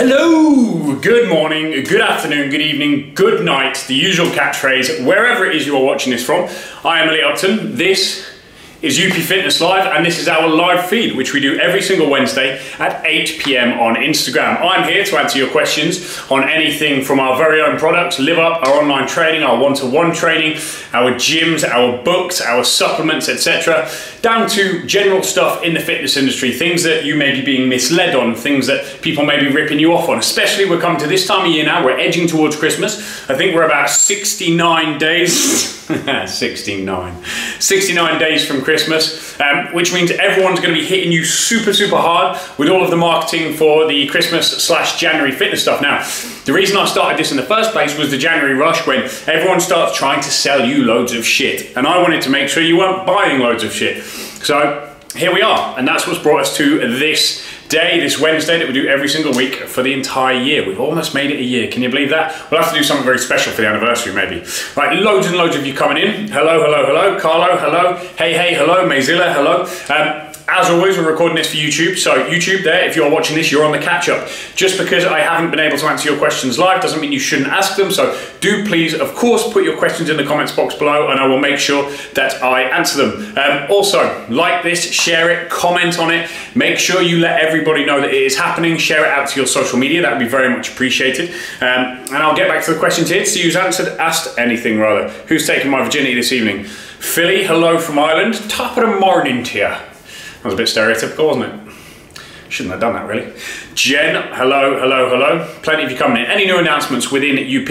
Hello, good morning, good afternoon, good evening, good night, the usual catchphrase, wherever it is you are watching this from. I am Elliot Upton, this is UP Fitness Live, and this is our live feed, which we do every single Wednesday at 8 PM on Instagram. I'm here to answer your questions on anything from our very own products, Live Up, our online training, our one-to-one training, our gyms, our books, our supplements, etc., down to general stuff in the fitness industry, things that you may be being misled on, things that people may be ripping you off on. Especially we're coming to this time of year now, we're edging towards Christmas. I think we're about 69 days, 69 days from Christmas, which means everyone's going to be hitting you super hard with all of the marketing for the Christmas/January fitness stuff. Now, the reason I started this in the first place was the January rush, when everyone starts trying to sell you loads of shit, and I wanted to make sure you weren't buying loads of shit. So here we are, and that's what's brought us to this day, this Wednesday, that we do every single week for the entire year. We've almost made it a year. Can you believe that? We'll have to do something very special for the anniversary, maybe. Right, loads and loads of you coming in. Hello, hello, hello. Carlo, hello. Hey, hey, hello. Mayzilla, hello. As always, we're recording this for YouTube, so YouTube there, if you're watching this, you're on the catch-up. Just because I haven't been able to answer your questions live doesn't mean you shouldn't ask them, so do please, of course, put your questions in the comments box below, and I will make sure that I answer them. Also, like this, share it, comment on it, make sure you let everybody know that it is happening, share it out to your social media, that would be very much appreciated. And I'll get back to the questions here. See who's asked anything rather. Who's taking my virginity this evening? Philly, hello from Ireland. Top of the morning to you. That was a bit stereotypical, wasn't it? Shouldn't have done that, really. Jen, hello, hello, hello. Plenty of you coming in. Any new announcements within UP?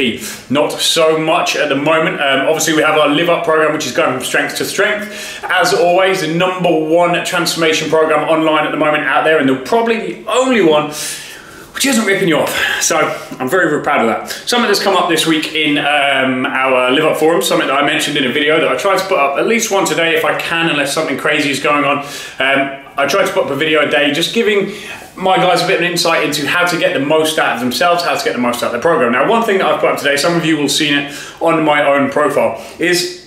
Not so much at the moment. Obviously, we have our Live Up program, which is going from strength to strength. As always, the #1 transformation program online at the moment out there, and they're probably the only one which isn't ripping you off. So I'm very, very proud of that. Something that's come up this week in our Live Up forum, something that I mentioned in a video that I try to put up at least once a day if I can, unless something crazy is going on. I try to put up a video a day, just giving my guys a bit of an insight into how to get the most out of themselves, how to get the most out of their program. Now, one thing that I've put up today, some of you will have seen it on my own profile, is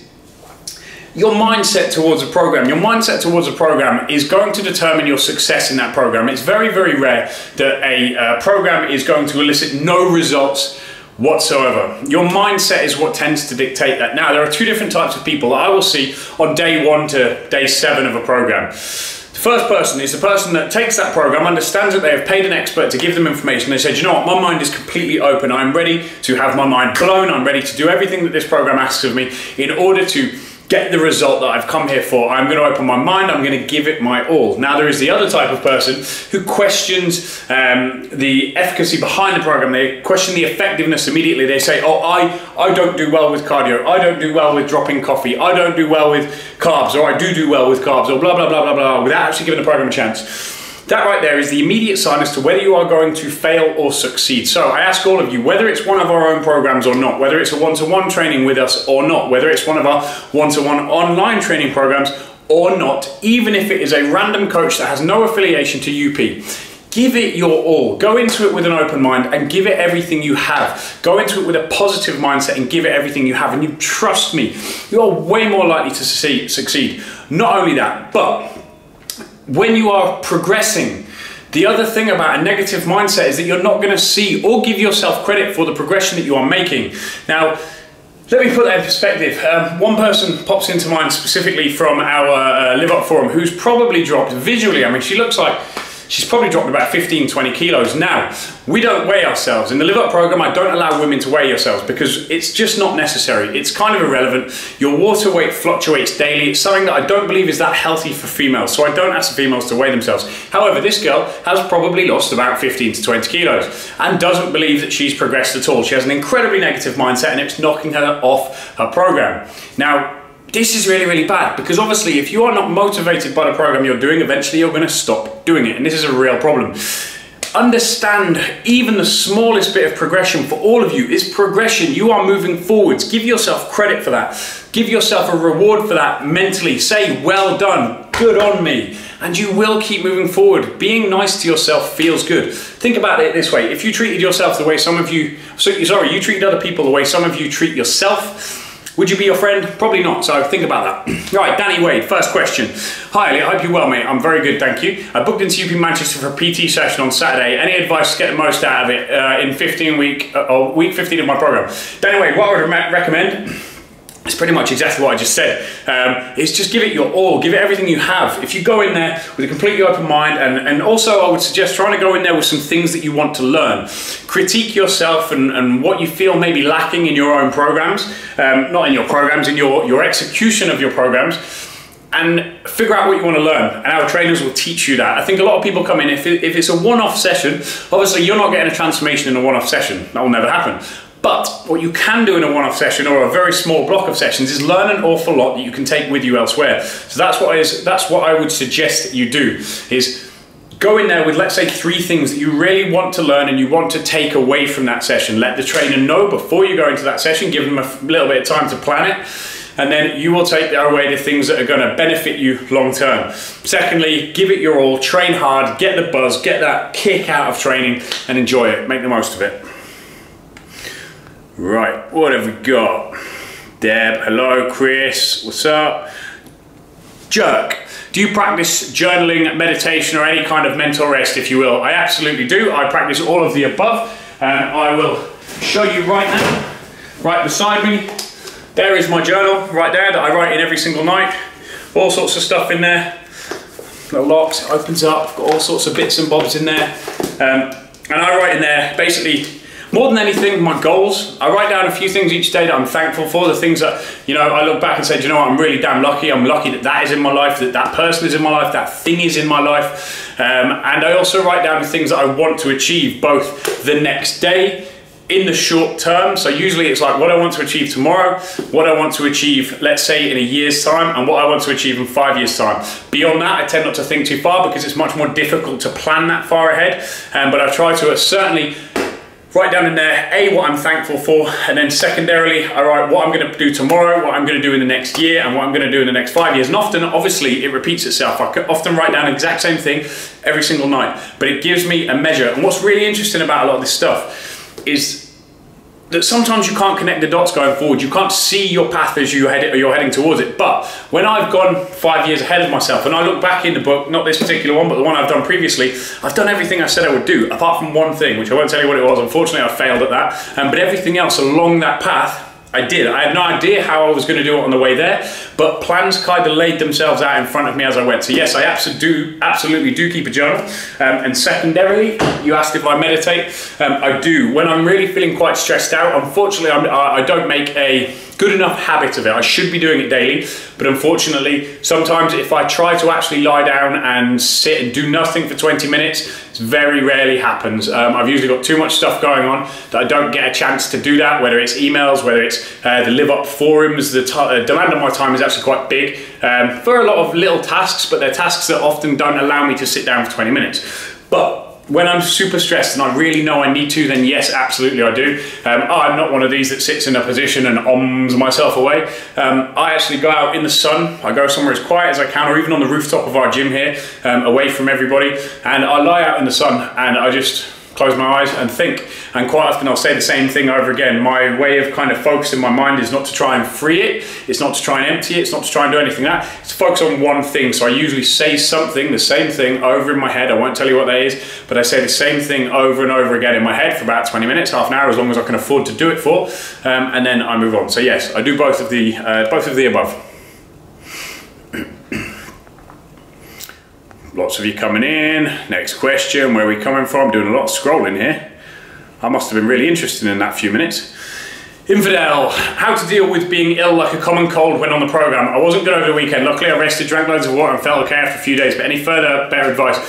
your mindset towards a program. Your mindset towards a program is going to determine your success in that program. It's very, very rare that a program is going to elicit no results whatsoever. Your mindset is what tends to dictate that. Now, there are two different types of people that I will see on day 1 to day 7 of a program. The first person is the person that takes that program, understands that they have paid an expert to give them information. They said, you know what, my mind is completely open. I'm ready to have my mind blown. I'm ready to do everything that this program asks of me in order to get the result that I've come here for. I'm going to open my mind, I'm going to give it my all. Now, there is the other type of person who questions the efficacy behind the program. They question the effectiveness immediately. They say, oh, I don't do well with cardio, I don't do well with dropping coffee, I don't do well with carbs, or I do well with carbs, or blah, blah, blah, blah, blah, without actually giving the program a chance. That right there is the immediate sign as to whether you are going to fail or succeed. So I ask all of you, whether it's one of our own programs or not, whether it's a one-to-one training with us or not, whether it's one of our one-to-one online training programs or not, even if it is a random coach that has no affiliation to UP, give it your all. Go into it with an open mind and give it everything you have. Go into it with a positive mindset and give it everything you have. And you trust me, you are way more likely to succeed. Not only that, but when you are progressing, the other thing about a negative mindset is that you're not going to see or give yourself credit for the progression that you are making. Now, let me put that in perspective. One person pops into mind specifically from our Live Up forum who's probably dropped visually. I mean, she looks like she's probably dropped about 15, 20 kilos. Now, we don't weigh ourselves. In the Live Up program, I don't allow women to weigh yourselves because it's just not necessary. It's kind of irrelevant. Your water weight fluctuates daily. It's something that I don't believe is that healthy for females, so I don't ask the females to weigh themselves. However, this girl has probably lost about 15 to 20 kilos and doesn't believe that she's progressed at all. She has an incredibly negative mindset and it's knocking her off her program. Now, this is really, really bad because obviously if you are not motivated by the program you're doing, eventually you're going to stop doing it, and this is a real problem. Understand even the smallest bit of progression for all of you is progression. You are moving forwards. Give yourself credit for that. Give yourself a reward for that mentally. Say, well done, good on me, and you will keep moving forward. Being nice to yourself feels good. Think about it this way. If you treated yourself the way some of you, you treated other people the way some of you treat yourself, Would you be your friend? Probably not, so think about that. Right, Danny Wade, first question. Hi Elliot, I hope you're well, mate. I'm very good, thank you. I booked into UP Manchester for a PT session on Saturday. Any advice to get the most out of it in week 15 of my program? Danny Wade, what I would recommend, it's pretty much exactly what I just said. Is just give it your all, give it everything you have. If you go in there with a completely open mind, and also I would suggest trying to go in there with some things that you want to learn. Critique yourself and what you feel may be lacking in your own programs, not in your programs, in your execution of your programs, and figure out what you want to learn, and our trainers will teach you that. I think a lot of people come in, if it's a one-off session, obviously you're not getting a transformation in a one-off session. That will never happen. But what you can do in a one-off session or a very small block of sessions is learn an awful lot that you can take with you elsewhere. So that's what I would suggest that you do, is go in there with, let's say, 3 things that you really want to learn and you want to take away from that session. Let the trainer know before you go into that session, give them a little bit of time to plan it, and then you will take away the things that are going to benefit you long term. Secondly, give it your all, train hard, get the buzz, get that kick out of training and enjoy it, make the most of it. Right, what have we got? Deb, hello. Chris, what's up? Jerk, do you practice journaling, meditation, or any kind of mental rest, if you will? I absolutely do. I practice all of the above, and I will show you right now. Right beside me, there is my journal, right there, that I write in every single night. All sorts of stuff in there. Little locks, it opens up, got all sorts of bits and bobs in there. And I write in there, basically, more than anything, my goals. I write down a few things each day that I'm thankful for, the things that, you know, I look back and say, do you know what, I'm really damn lucky. I'm lucky that that is in my life, that that person is in my life, that thing is in my life. And I also write down the things that I want to achieve, both the next day, in the short term. So usually it's like what I want to achieve tomorrow, what I want to achieve, let's say, in a year's time, and what I want to achieve in 5 years' time. Beyond that, I tend not to think too far because it's much more difficult to plan that far ahead. But I try to certainly write down in there, A, what I'm thankful for, and then secondarily, I write what I'm going to do tomorrow, what I'm going to do in the next year, and what I'm going to do in the next 5 years. And often, obviously, it repeats itself. I can often write down the exact same thing every single night, but it gives me a measure. And what's really interesting about a lot of this stuff is that sometimes you can't connect the dots going forward. You can't see your path as you're heading towards it. But when I've gone 5 years ahead of myself, and I look back in the book, not this particular one, but the one I've done previously, I've done everything I said I would do, apart from one thing, which I won't tell you what it was. Unfortunately, I failed at that. But everything else along that path, I did. I had no idea how I was going to do it on the way there, but plans kind of laid themselves out in front of me as I went. So yes, I absolutely do keep a journal. And secondarily, you asked if I meditate. I do. When I'm really feeling quite stressed out, unfortunately, I don't make a good enough habit of it. I should be doing it daily, but unfortunately, sometimes if I try to actually lie down and sit and do nothing for 20 minutes, it very rarely happens. I've usually got too much stuff going on that I don't get a chance to do that, whether it's emails, whether it's the Live Up forums. The demand on my time is actually quite big for a lot of little tasks, but they're tasks that often don't allow me to sit down for 20 minutes. But when I'm super stressed and I really know I need to, then yes, absolutely I do. I'm not one of these that sits in a position and ohms myself away. I actually go out in the sun. I go somewhere as quiet as I can, or even on the rooftop of our gym here, away from everybody. And I lie out in the sun and I just close my eyes and think. And quite often I'll say the same thing over again. My way of kind of focusing my mind is not to try and free it. It's not to try and empty it. It's not to try and do anything like that. It's to focus on one thing. So I usually say something, the same thing over in my head. I won't tell you what that is, but I say the same thing over and over again in my head for about 20 minutes, half an hour, as long as I can afford to do it for. And then I move on. So yes, I do both of the above. Lots of you coming in. Next question, where are we coming from? Doing a lot of scrolling here. I must have been really interested in that few minutes. Infidel, how to deal with being ill like a common cold when on the program. I wasn't good over the weekend. Luckily I rested, drank loads of water and felt okay after a few days. But any further better advice?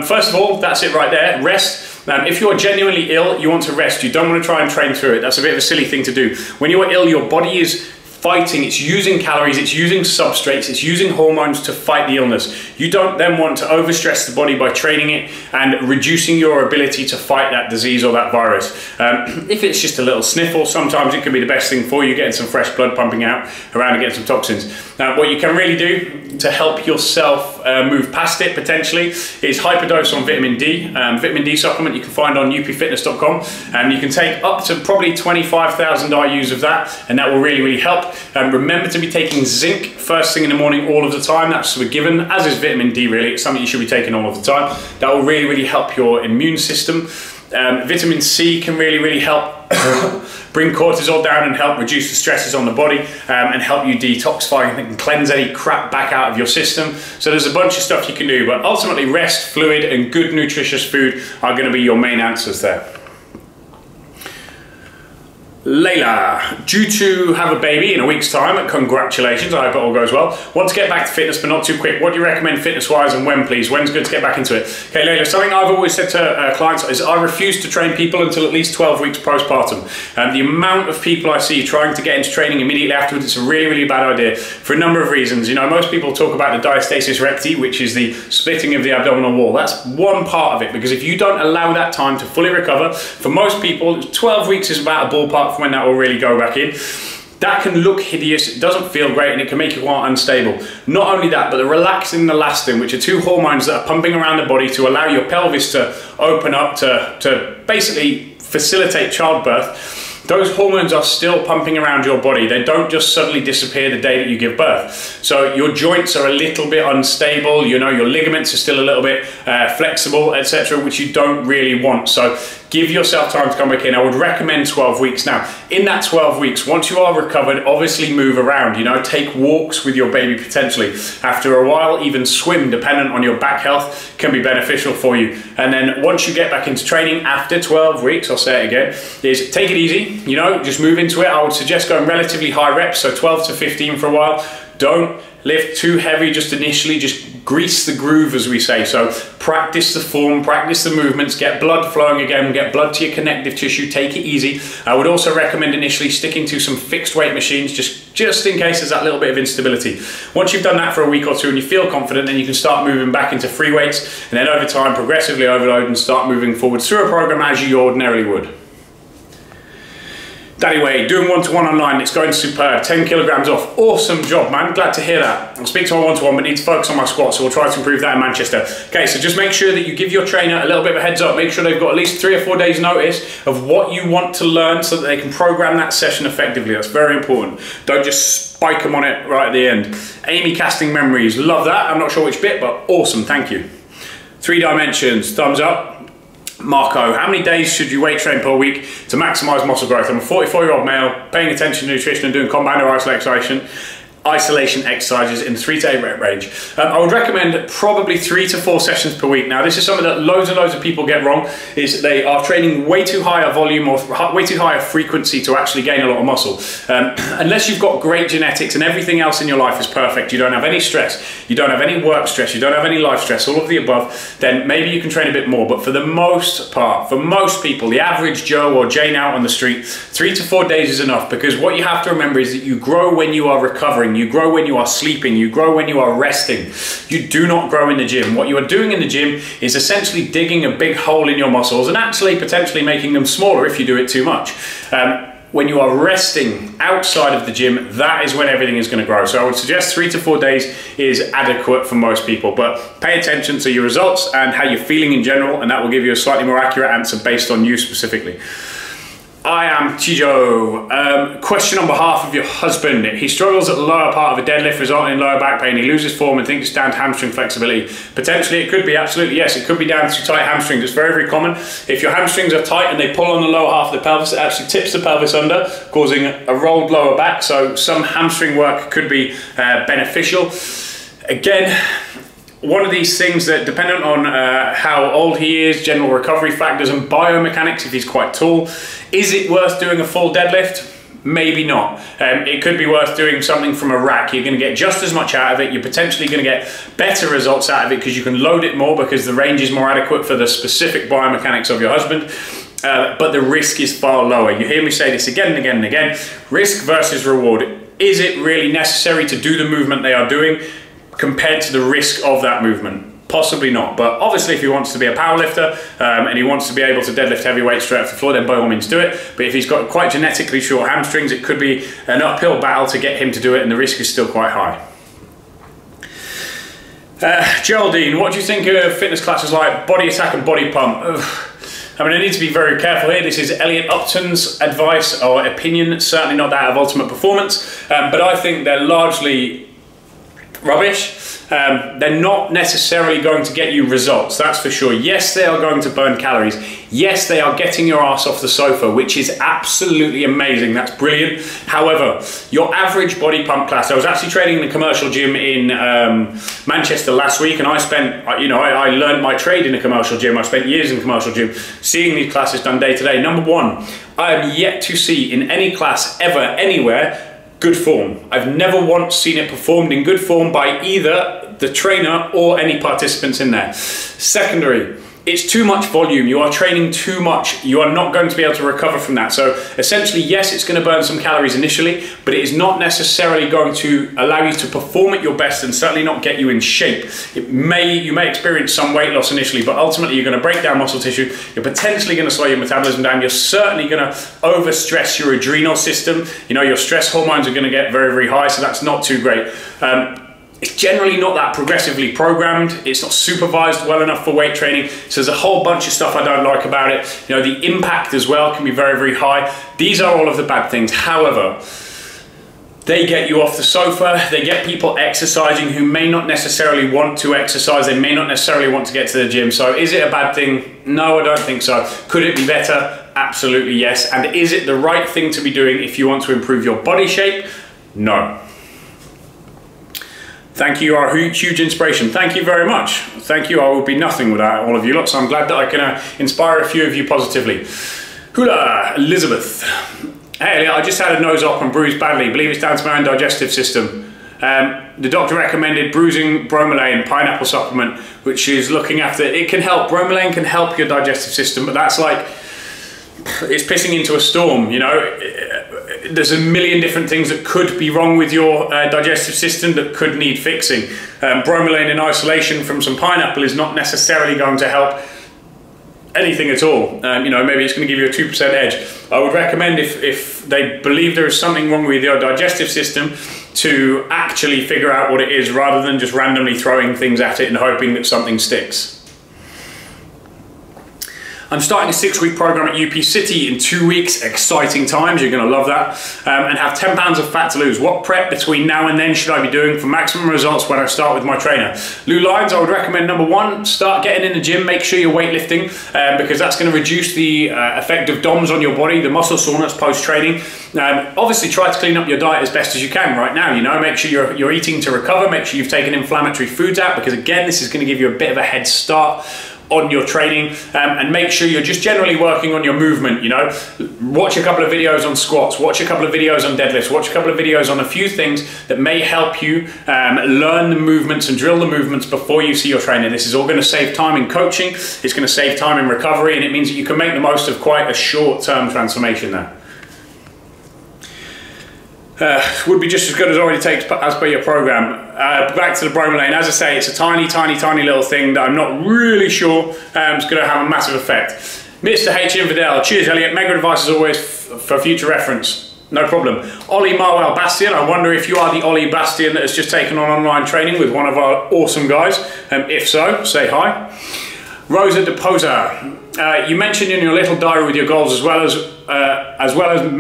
First of all, that's it right there, rest. If you're genuinely ill, you want to rest. You don't want to try and train through it. That's a bit of a silly thing to do. When you are ill, your body is fighting, it's using calories, it's using substrates, it's using hormones to fight the illness. You don't then want to overstress the body by training it and reducing your ability to fight that disease or that virus. If it's just a little sniffle, sometimes it can be the best thing for you, getting some fresh blood pumping out around and getting some toxins. What you can really do to help yourself move past it potentially is hyperdose on vitamin D. Vitamin D supplement you can find on upfitness.com, and you can take up to probably 25,000 IUs of that, and that will really help. up. Remember to be taking zinc first thing in the morning all of the time. That's a given, as is vitamin D really. It's something you should be taking all of the time. That will really, really help your immune system. Vitamin C can really help bring cortisol down and help reduce the stresses on the body, and help you detoxify and cleanse any crap back out of your system. So there's a bunch of stuff you can do, but ultimately rest, fluid and good nutritious food are going to be your main answers there. Layla, due to have a baby in a week's time, congratulations, I hope it all goes well. Want to get back to fitness but not too quick. What do you recommend fitness wise and when, please? When's good to get back into it? Okay Layla, something I've always said to clients is I refuse to train people until at least 12 weeks postpartum. The amount of people I see trying to get into training immediately afterwards, it's a really bad idea for a number of reasons. You know, most people talk about the diastasis recti, which is the splitting of the abdominal wall. That's one part of it, because if you don't allow that time to fully recover, for most people 12 weeks is about a ballpark when that will really go back in. That can look hideous, it doesn't feel great, and it can make you quite unstable. Not only that, but the relaxin and the elastin, which are two hormones that are pumping around the body to allow your pelvis to open up to basically facilitate childbirth. Those hormones are still pumping around your body. They don't just suddenly disappear the day that you give birth. So your joints are a little bit unstable, you know, your ligaments are still a little bit flexible, etc., which you don't really want. So give yourself time to come back in. I would recommend 12 weeks. Now, in that 12 weeks, once you are recovered, obviously move around, you know, take walks with your baby potentially. After a while, even swim, dependent on your back health, can be beneficial for you. And then once you get back into training after 12 weeks, I'll say it again, is take it easy, you know, just move into it. I would suggest going relatively high reps, so 12 to 15 for a while. Don't lift too heavy just initially, just grease the groove, as we say. So practice the form, practice the movements, get blood flowing again, get blood to your connective tissue, take it easy. I would also recommend initially sticking to some fixed weight machines, just in case there's that little bit of instability. Once you've done that for a week or two and you feel confident, then you can start moving back into free weights, and then over time progressively overload and start moving forward through a program as you ordinarily would. Daddy Wade, doing one-to-one online, it's going superb, 10 kilograms off. Awesome job, man, glad to hear that. I'll speak to my one-to-one, but need to focus on my squat, so we'll try to improve that in Manchester. Okay, so just make sure that you give your trainer a little bit of a heads up, make sure they've got at least 3 or 4 days notice of what you want to learn so that they can program that session effectively. That's very important. Don't just spike them on it right at the end. Amy Casting Memories, love that. I'm not sure which bit, but awesome, thank you. 3 dimensions, thumbs up. Marco, how many days should you weight train per week to maximize muscle growth? I'm a 44-year-old male, paying attention to nutrition and doing compound or isolation exercises in the 3 to 8 rep range. I would recommend probably 3 to 4 sessions per week. Now, this is something that loads and loads of people get wrong, is they are training way too high a volume or way too high a frequency to actually gain a lot of muscle. Unless you've got great genetics and everything else in your life is perfect, you don't have any stress, you don't have any work stress, you don't have any life stress, all of the above, then maybe you can train a bit more. But for the most part, for most people, the average Joe or Jane out on the street, 3 to 4 days is enough, because what you have to remember is that you grow when you are recovering. You grow when you are sleeping, you grow when you are resting. You do not grow in the gym. What you are doing in the gym is essentially digging a big hole in your muscles and actually potentially making them smaller if you do it too much. When you are resting outside of the gym, that is when everything is going to grow. So I would suggest 3 to 4 days is adequate for most people, but pay attention to your results and how you're feeling in general, and that will give you a slightly more accurate answer based on you specifically. I am Chijo. Question on behalf of your husband. He struggles at the lower part of a deadlift, resulting in lower back pain. He loses form and thinks it's down to hamstring flexibility. Potentially it could be, absolutely yes, it could be down to tight hamstrings. It's very, very common. If your hamstrings are tight and they pull on the lower half of the pelvis, it actually tips the pelvis under, causing a rolled lower back. So some hamstring work could be beneficial. Again, one of these things that, dependent on how old he is, general recovery factors and biomechanics, if he's quite tall, is it worth doing a full deadlift? Maybe not. It could be worth doing something from a rack. You're going to get just as much out of it. You're potentially going to get better results out of it because you can load it more, because the range is more adequate for the specific biomechanics of your husband. But the risk is far lower. You hear me say this again and again and again. Risk versus reward. Is it really necessary to do the movement they are doing compared to the risk of that movement? Possibly not, but obviously if he wants to be a powerlifter and he wants to be able to deadlift heavy weight straight off the floor, then by all means do it. But if he's got quite genetically short hamstrings, it could be an uphill battle to get him to do it, and the risk is still quite high. Geraldine, what do you think of fitness classes like Body Attack and Body Pump? I mean, I need to be very careful here. This is Elliot Upton's advice or opinion, certainly not that of Ultimate Performance, but I think they're largely rubbish. They're not necessarily going to get you results, that's for sure. Yes, they are going to burn calories. Yes, they are getting your ass off the sofa, which is absolutely amazing. That's brilliant. However, your average body pump class, I was actually training in a commercial gym in Manchester last week, and I spent, I learned my trade in a commercial gym. I spent years in a commercial gym seeing these classes done day to day. Number one, I am yet to see in any class ever, anywhere, good form. I've never once seen it performed in good form by either the trainer or any participants in there. Secondary, it's too much volume. You are training too much. You are not going to be able to recover from that. So essentially, yes, it's going to burn some calories initially, but it is not necessarily going to allow you to perform at your best and certainly not get you in shape. You may experience some weight loss initially, but ultimately you're going to break down muscle tissue. You're potentially going to slow your metabolism down. You're certainly going to overstress your adrenal system. Your stress hormones are going to get very, very high, so that's not too great. It's generally not that progressively programmed. It's not supervised well enough for weight training. So there's a whole bunch of stuff I don't like about it. The impact as well can be very, very high. These are all of the bad things. However, they get you off the sofa. They get people exercising who may not necessarily want to exercise. They may not necessarily want to get to the gym. So is it a bad thing? No, I don't think so. Could it be better? Absolutely yes. And is it the right thing to be doing if you want to improve your body shape? No. Thank you, you are a huge inspiration. Thank you very much. Thank you. I would be nothing without all of you lot, so I'm glad that I can inspire a few of you positively. Hula, Elizabeth. Hey, I just had a nose up and bruised badly. Believe it's down to my own digestive system. The doctor recommended bruising bromelain, pineapple supplement, which is looking after, it can help. Bromelain can help your digestive system, but that's like, it's pissing into a storm, There's a million different things that could be wrong with your digestive system that could need fixing. Bromelain in isolation from some pineapple is not necessarily going to help anything at all. Maybe it's going to give you a 2% edge. I would recommend if they believe there is something wrong with your digestive system to actually figure out what it is rather than just randomly throwing things at it and hoping that something sticks. I'm starting a 6-week program at UP City in 2 weeks. Exciting times, you're gonna love that. And have 10 pounds of fat to lose. What prep between now and then should I be doing for maximum results when I start with my trainer? Lou Lyons, I would recommend number one, start getting in the gym, make sure you're weightlifting because that's gonna reduce the effect of DOMS on your body, the muscle soreness post-training. Obviously try to clean up your diet as best as you can right now, make sure you're eating to recover, make sure you've taken inflammatory foods out because again, this is gonna give you a bit of a head start on your training, and make sure you're just generally working on your movement. Watch a couple of videos on squats, watch a couple of videos on deadlifts, watch a couple of videos on a few things that may help you learn the movements and drill the movements before you see your trainer. This is all going to save time in coaching, it's going to save time in recovery, and it means that you can make the most of quite a short-term transformation there. Would be just as good as already takes as per your program. Back to the bromelain, as I say, it's a tiny little thing that I'm not really sure is going to have a massive effect. Mr. H. Infidel, cheers Elliot, mega advice as always for future reference. No problem. Ollie Marwell Bastian, I wonder if you are the Ollie Bastian that has just taken on online training with one of our awesome guys. If so, say hi. Rosa De Posa, you mentioned in your little diary with your goals as well as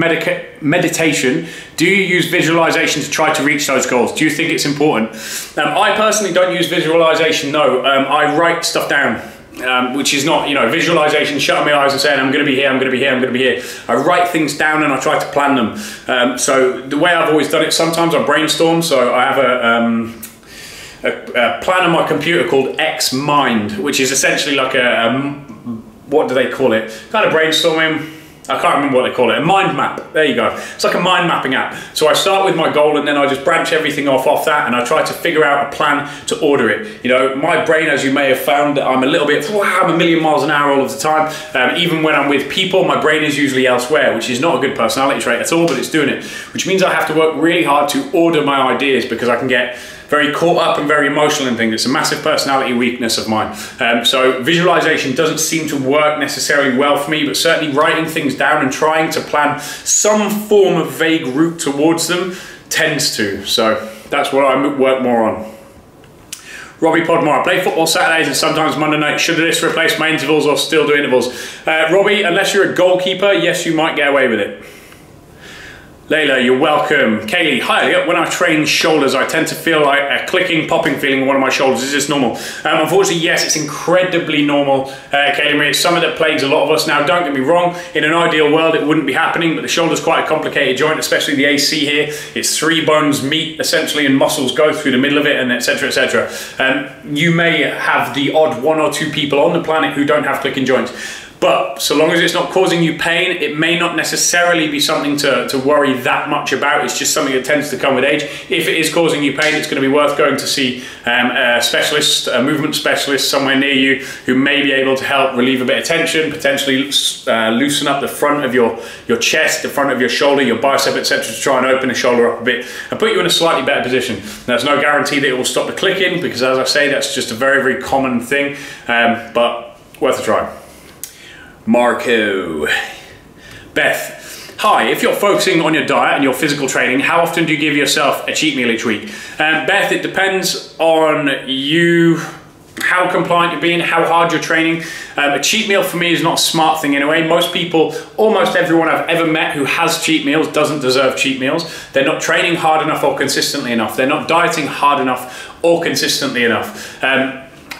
meditation. Do you use visualization to try to reach those goals? Do you think it's important? I personally don't use visualization, no. I write stuff down, which is not, visualization, shutting my eyes and saying, I'm going to be here, I'm going to be here, I'm going to be here. I write things down and I try to plan them. So the way I've always done it, sometimes I brainstorm, so I have a plan on my computer called X-Mind, which is essentially like what do they call it? Kind of brainstorming. I can't remember what they call it. A mind map. There you go. It's like a mind mapping app. So I start with my goal and then I just branch everything off that and I try to figure out a plan to order it. My brain, as you may have found, I'm a little bit, I'm a million miles an hour all of the time. Even when I'm with people, my brain is usually elsewhere, which is not a good personality trait at all, but it's doing it. Which means I have to work really hard to order my ideas because I can get very caught up and very emotional in things. It's a massive personality weakness of mine. So visualization doesn't seem to work necessarily well for me, but certainly writing things down and trying to plan some form of vague route towards them tends to. So that's what I work more on. Robbie Podmore, I play football Saturdays and sometimes Monday night. Should this replace my intervals or still do intervals? Robbie, unless you're a goalkeeper, yes, you might get away with it. Layla, you're welcome. Kaylee, hi Elliot. When I train shoulders, I tend to feel like a clicking, popping feeling in one of my shoulders. Is this normal? Unfortunately, yes, it's incredibly normal, Kaylee. It's something that plagues a lot of us. Now, don't get me wrong, in an ideal world, it wouldn't be happening, but the shoulder's quite a complicated joint, especially the AC here. It's 3 bones meet, essentially, and muscles go through the middle of it, and etc., etc. You may have the odd 1 or 2 people on the planet who don't have clicking joints. But so long as it's not causing you pain, it may not necessarily be something to worry that much about. It's just something that tends to come with age. If it is causing you pain, it's going to be worth going to see a specialist, a movement specialist somewhere near you who may be able to help relieve a bit of tension, potentially loosen up the front of your chest, the front of your shoulder, your bicep, etc., to try and open the shoulder up a bit and put you in a slightly better position. There's no guarantee that it will stop the clicking because, as I say, that's just a very, very common thing, but worth a try. Marco. Beth, hi, if you're focusing on your diet and your physical training, how often do you give yourself a cheat meal each week? Beth, it depends on you, how compliant you're being, how hard you're training. A cheat meal for me is not a smart thing anyway. Most people, almost everyone I've ever met who has cheat meals doesn't deserve cheat meals. They're not training hard enough or consistently enough. They're not dieting hard enough or consistently enough.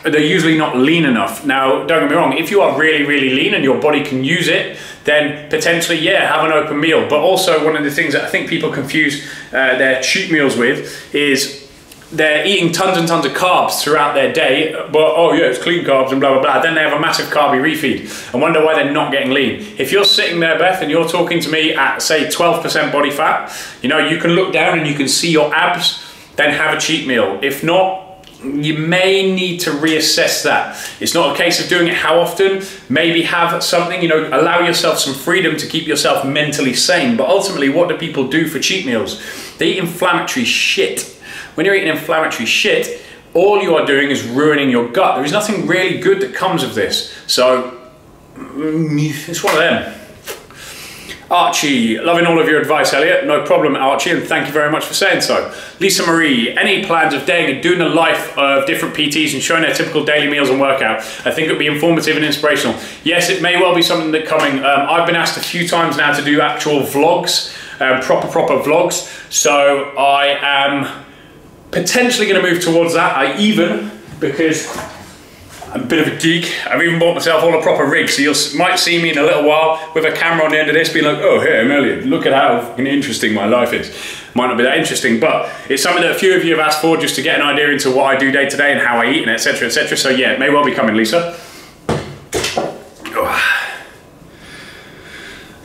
They're usually not lean enough. Now, don't get me wrong, if you are really, really lean and your body can use it, then potentially, yeah, have an open meal. But also one of the things that I think people confuse their cheat meals with is they're eating tons and tons of carbs throughout their day, but oh yeah, it's clean carbs and blah, blah, blah. Then they have a massive carby refeed and wonder why they're not getting lean. If you're sitting there, Beth, and you're talking to me at, say, 12% body fat, you know, you can look down and you can see your abs, then have a cheat meal. If not, you may need to reassess that. It's not a case of doing it how often. Maybe have something, you know, allow yourself some freedom to keep yourself mentally sane. But ultimately, what do people do for cheat meals? They eat inflammatory shit. When you're eating inflammatory shit, all you are doing is ruining your gut. There is nothing really good that comes of this. So, it's one of them. Archie, loving all of your advice, Elliot. No problem, Archie, and thank you very much for saying so. Lisa Marie, any plans of day and doing the life of different PTs and showing their typical daily meals and workout? I think it would be informative and inspirational. Yes, it may well be something that's coming. I've been asked a few times now to do actual vlogs, proper vlogs. So I am potentially going to move towards that. Because I'm a bit of a geek, I've even bought myself all a proper rig, so you might see me in a little while with a camera on the end of this being like, oh, hey, I'm Elliot, look at how interesting my life is. Might not be that interesting, but it's something that a few of you have asked for just to get an idea into what I do day to day and how I eat and etc, etc. So yeah, it may well be coming, Lisa.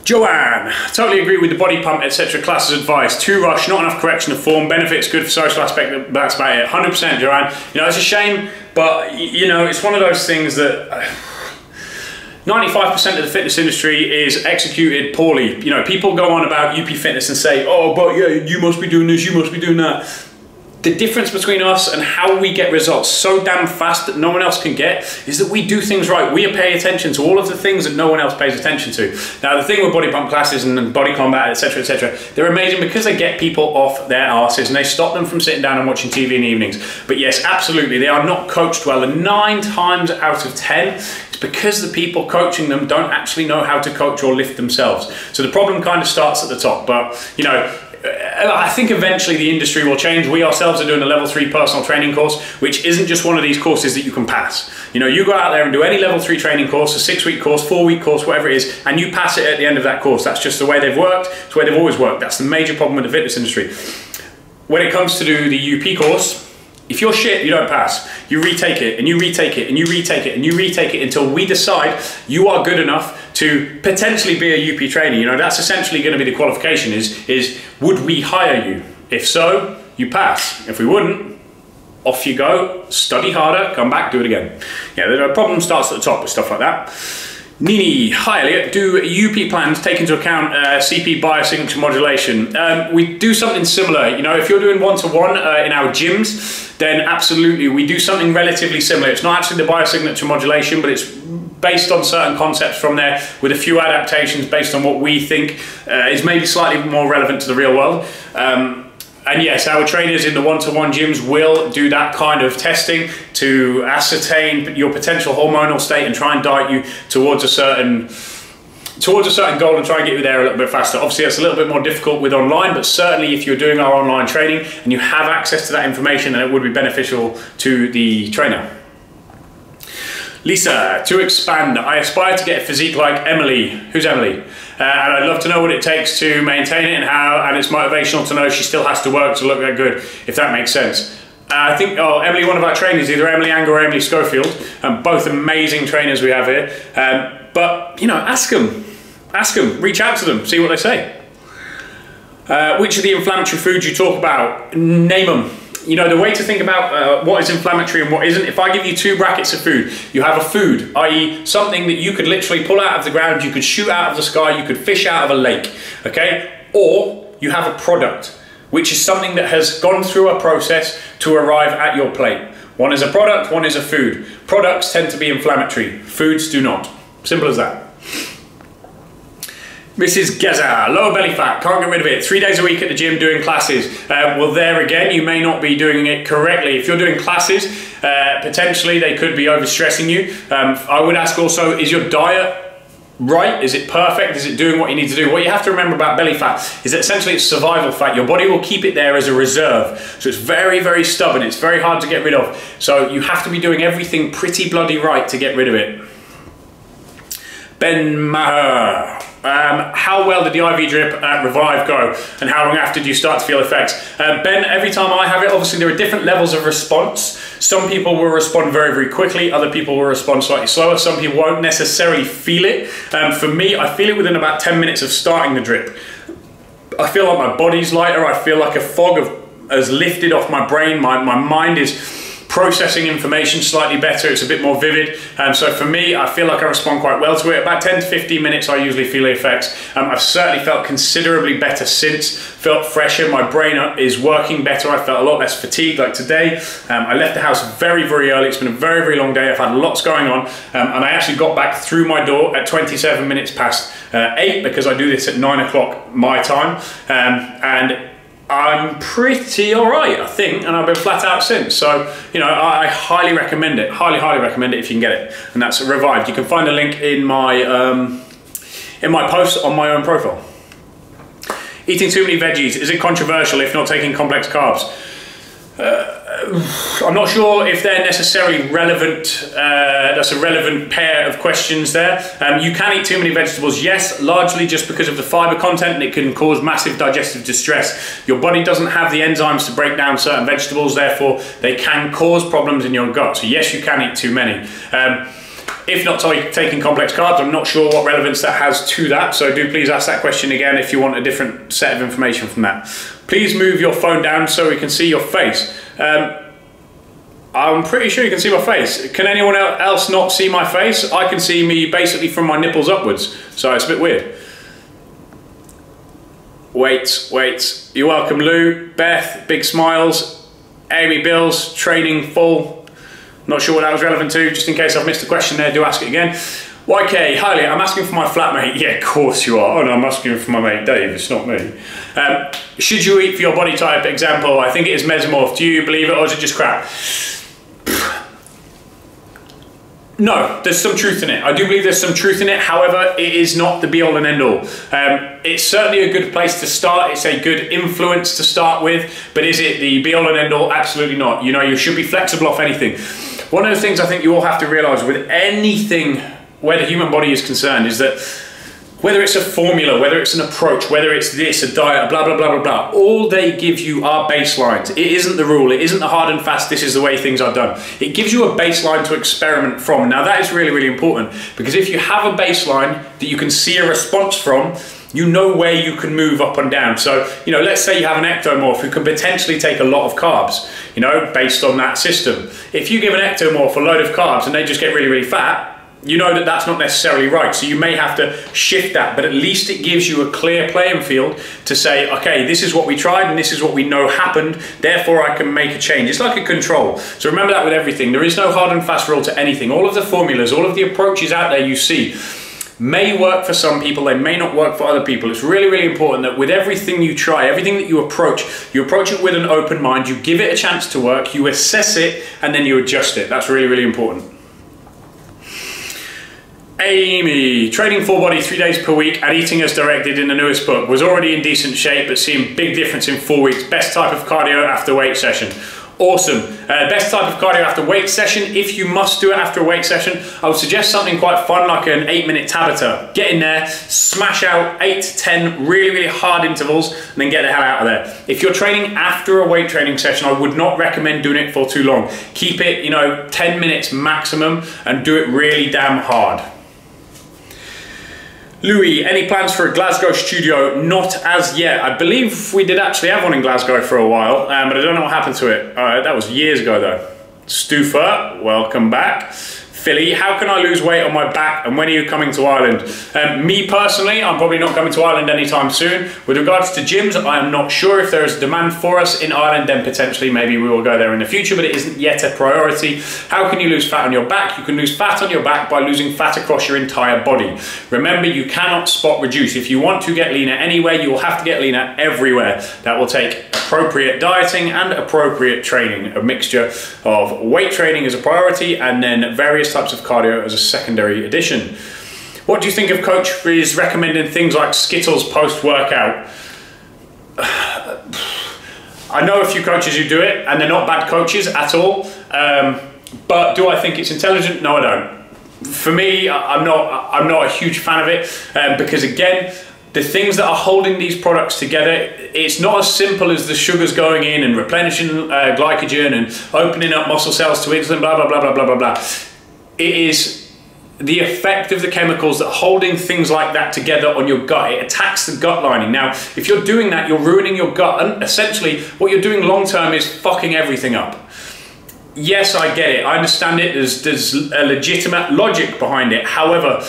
Joanne, totally agree with the body pump, etc. classes advice. Too rushed, not enough correction of form. Benefits good for social aspect. That's about it. 100%, Joanne. You know, it's a shame, but you know, it's one of those things that 95% of the fitness industry is executed poorly. You know, people go on about UP Fitness and say, oh, but yeah, you must be doing this, you must be doing that. The difference between us and how we get results so damn fast that no one else can get is that we do things right. We pay attention to all of the things that no one else pays attention to. Now, the thing with body pump classes and body combat, etc., they're amazing because they get people off their asses and they stop them from sitting down and watching TV in the evenings. But yes, absolutely, they are not coached well. And 9 times out of 10, it's because the people coaching them don't actually know how to coach or lift themselves. So the problem kind of starts at the top. But, you know, I think eventually the industry will change. We ourselves are doing a level 3 personal training course, which isn't just one of these courses that you can pass. You know, you go out there and do any level 3 training course, a 6-week course, 4-week course, whatever it is, and you pass it at the end of that course. That's just the way they've worked. It's the way they've always worked. That's the major problem with the fitness industry. When it comes to do the UP course, if you're shit, you don't pass. You retake it, and you retake it, and you retake it, and you retake it until we decide you are good enough to potentially be a UP trainer. You know, that's essentially going to be the qualification is would we hire you? If so, you pass. If we wouldn't, off you go, study harder, come back, do it again. Yeah, the problem starts at the top with stuff like that. Nini, hi Elliot, do UP plans take into account CP biosignature modulation? We do something similar. You know, if you're doing one-to-one in our gyms, then absolutely, we do something relatively similar. It's not actually the biosignature modulation, but it's based on certain concepts from there with a few adaptations based on what we think is maybe slightly more relevant to the real world. And yes, our trainers in the one-to-one gyms will do that kind of testing to ascertain your potential hormonal state and try and diet you towards a certain goal and try and get you there a little bit faster. Obviously, that's a little bit more difficult with online, but certainly if you're doing our online training and you have access to that information, then it would be beneficial to the trainer. Lisa, to expand, I aspire to get a physique like Emily. Who's Emily? And I'd love to know what it takes to maintain it and it's motivational to know she still has to work to look that good, if that makes sense. I think, Emily, one of our trainers, either Emily Ang or Emily Schofield, both amazing trainers we have here. But, you know, ask them, reach out to them, see what they say. Which of the inflammatory foods you talk about, name them. You know, the way to think about what is inflammatory and what isn't, if I give you 2 brackets of food, you have a food, i.e. something that you could literally pull out of the ground, you could shoot out of the sky, you could fish out of a lake, okay? Or you have a product, which is something that has gone through a process to arrive at your plate. One is a product, one is a food. Products tend to be inflammatory, foods do not. Simple as that. Mrs. Geza, lower belly fat, can't get rid of it. 3 days a week at the gym doing classes. Well, there again, you may not be doing it correctly. If you're doing classes, potentially they could be overstressing you. I would ask also, is your diet right? Is it perfect? Is it doing what you need to do? What you have to remember about belly fat is that essentially it's survival fat. Your body will keep it there as a reserve. So it's very, very stubborn. It's very hard to get rid of. So you have to be doing everything pretty bloody right to get rid of it. Ben Maher. How well did the IV drip at Revive go, and how long after do you start to feel effects? Ben, every time I have it, obviously there are different levels of response. Some people will respond very, very quickly, other people will respond slightly slower, some people won't necessarily feel it. For me, I feel it within about 10 minutes of starting the drip. I feel like my body's lighter, I feel like a fog has lifted off my brain, my mind is processing information slightly better, it's a bit more vivid. So for me, I feel like I respond quite well to it. About 10 to 15 minutes, I usually feel the effects. I've certainly felt considerably better since, felt fresher, my brain is working better, I felt a lot less fatigued like today. I left the house very, very early, it's been a very, very long day, I've had lots going on, and I actually got back through my door at 27 minutes past 8 because I do this at 9 o'clock my time, and I'm pretty all right, I think, and I've been flat out since. So, you know, I highly recommend it. Highly, highly recommend it if you can get it. And that's Revived. You can find a link in my post on my own profile. Eating too many veggies, is it controversial if not taking complex carbs? I'm not sure if they're necessarily relevant. That's a relevant pair of questions there. You can eat too many vegetables, yes, largely just because of the fiber content, and it can cause massive digestive distress. Your body doesn't have the enzymes to break down certain vegetables, therefore they can cause problems in your gut. So yes, you can eat too many. If not taking complex carbs, I'm not sure what relevance that has to that, so do please ask that question again if you want a different set of information from that. Please move your phone down so we can see your face. I'm pretty sure you can see my face. Can anyone else not see my face? I can see me basically from my nipples upwards, so it's a bit weird. Wait. You're welcome, Lou, Beth, big smiles, Amy Bills, training full. Not sure what that was relevant to, just in case I've missed a question there, do ask it again. YK, hi Lee, I'm asking for my flatmate. Yeah, of course you are. Oh no, I'm asking for my mate Dave, it's not me. Should you eat for your body type? Example, I think it is mesomorph. Do you believe it or is it just crap? No, there's some truth in it. I do believe there's some truth in it. However, it is not the be all and end all. It's certainly a good place to start. It's a good influence to start with, but is it the be all and end all? Absolutely not. You know, you should be flexible off anything. One of the things I think you all have to realize with anything where the human body is concerned is that whether it's a formula, whether it's an approach, whether it's this, a diet, blah, blah, blah, blah, blah, all they give you are baselines. It isn't the rule. It isn't the hard and fast, this is the way things are done. It gives you a baseline to experiment from. Now that is really, really important because if you have a baseline that you can see a response from, you know where you can move up and down. So, you know, let's say you have an ectomorph who can potentially take a lot of carbs, you know, based on that system. If you give an ectomorph a load of carbs and they just get really, really fat, you know that that's not necessarily right. So you may have to shift that, but at least it gives you a clear playing field to say, okay, this is what we tried and this is what we know happened, therefore I can make a change. It's like a control. So remember that with everything. There is no hard and fast rule to anything. All of the formulas, all of the approaches out there you see, may work for some people, they may not work for other people. It's really, really important that with everything you try, everything that you approach it with an open mind, you give it a chance to work, you assess it, and then you adjust it. That's really, really important. Amy, training full body 3 days per week and eating as directed in the newest book. Was already in decent shape, but seeing big difference in 4 weeks. Best type of cardio after weight session. Awesome. Best type of cardio after weight session. If you must do it after a weight session, I would suggest something quite fun like an 8-minute Tabata. Get in there, smash out 8 to 10 really, really hard intervals, and then get the hell out of there. If you're training after a weight training session, I would not recommend doing it for too long. Keep it, 10 minutes maximum, and do it really damn hard. Louis, any plans for a Glasgow studio? Not as yet. I believe we did actually have one in Glasgow for a while, but I don't know what happened to it. That was years ago though. Stufa, welcome back. Philly, how can I lose weight on my back and when are you coming to Ireland? Me personally, I'm probably not coming to Ireland anytime soon. With regards to gyms, I am not sure if there is a demand for us in Ireland, then potentially maybe we will go there in the future, but it isn't yet a priority. How can you lose fat on your back? You can lose fat on your back by losing fat across your entire body. Remember, you cannot spot reduce. If you want to get leaner anywhere, you will have to get leaner everywhere. That will take appropriate dieting and appropriate training. A mixture of weight training as a priority and then various types of cardio as a secondary addition. What do you think of Coach is recommending things like Skittles post-workout? I know a few coaches who do it and they're not bad coaches at all, but do I think it's intelligent? No, I don't. For me, I'm not a huge fan of it because again, the things that are holding these products together, it's not as simple as the sugars going in and replenishing glycogen and opening up muscle cells to insulin, blah, blah, blah, blah, blah, blah, blah. It is the effect of the chemicals that are holding things like that together on your gut. It attacks the gut lining. Now, if you're doing that, you're ruining your gut, and essentially what you're doing long term is fucking everything up. Yes, I get it. I understand it. There's a legitimate logic behind it. However,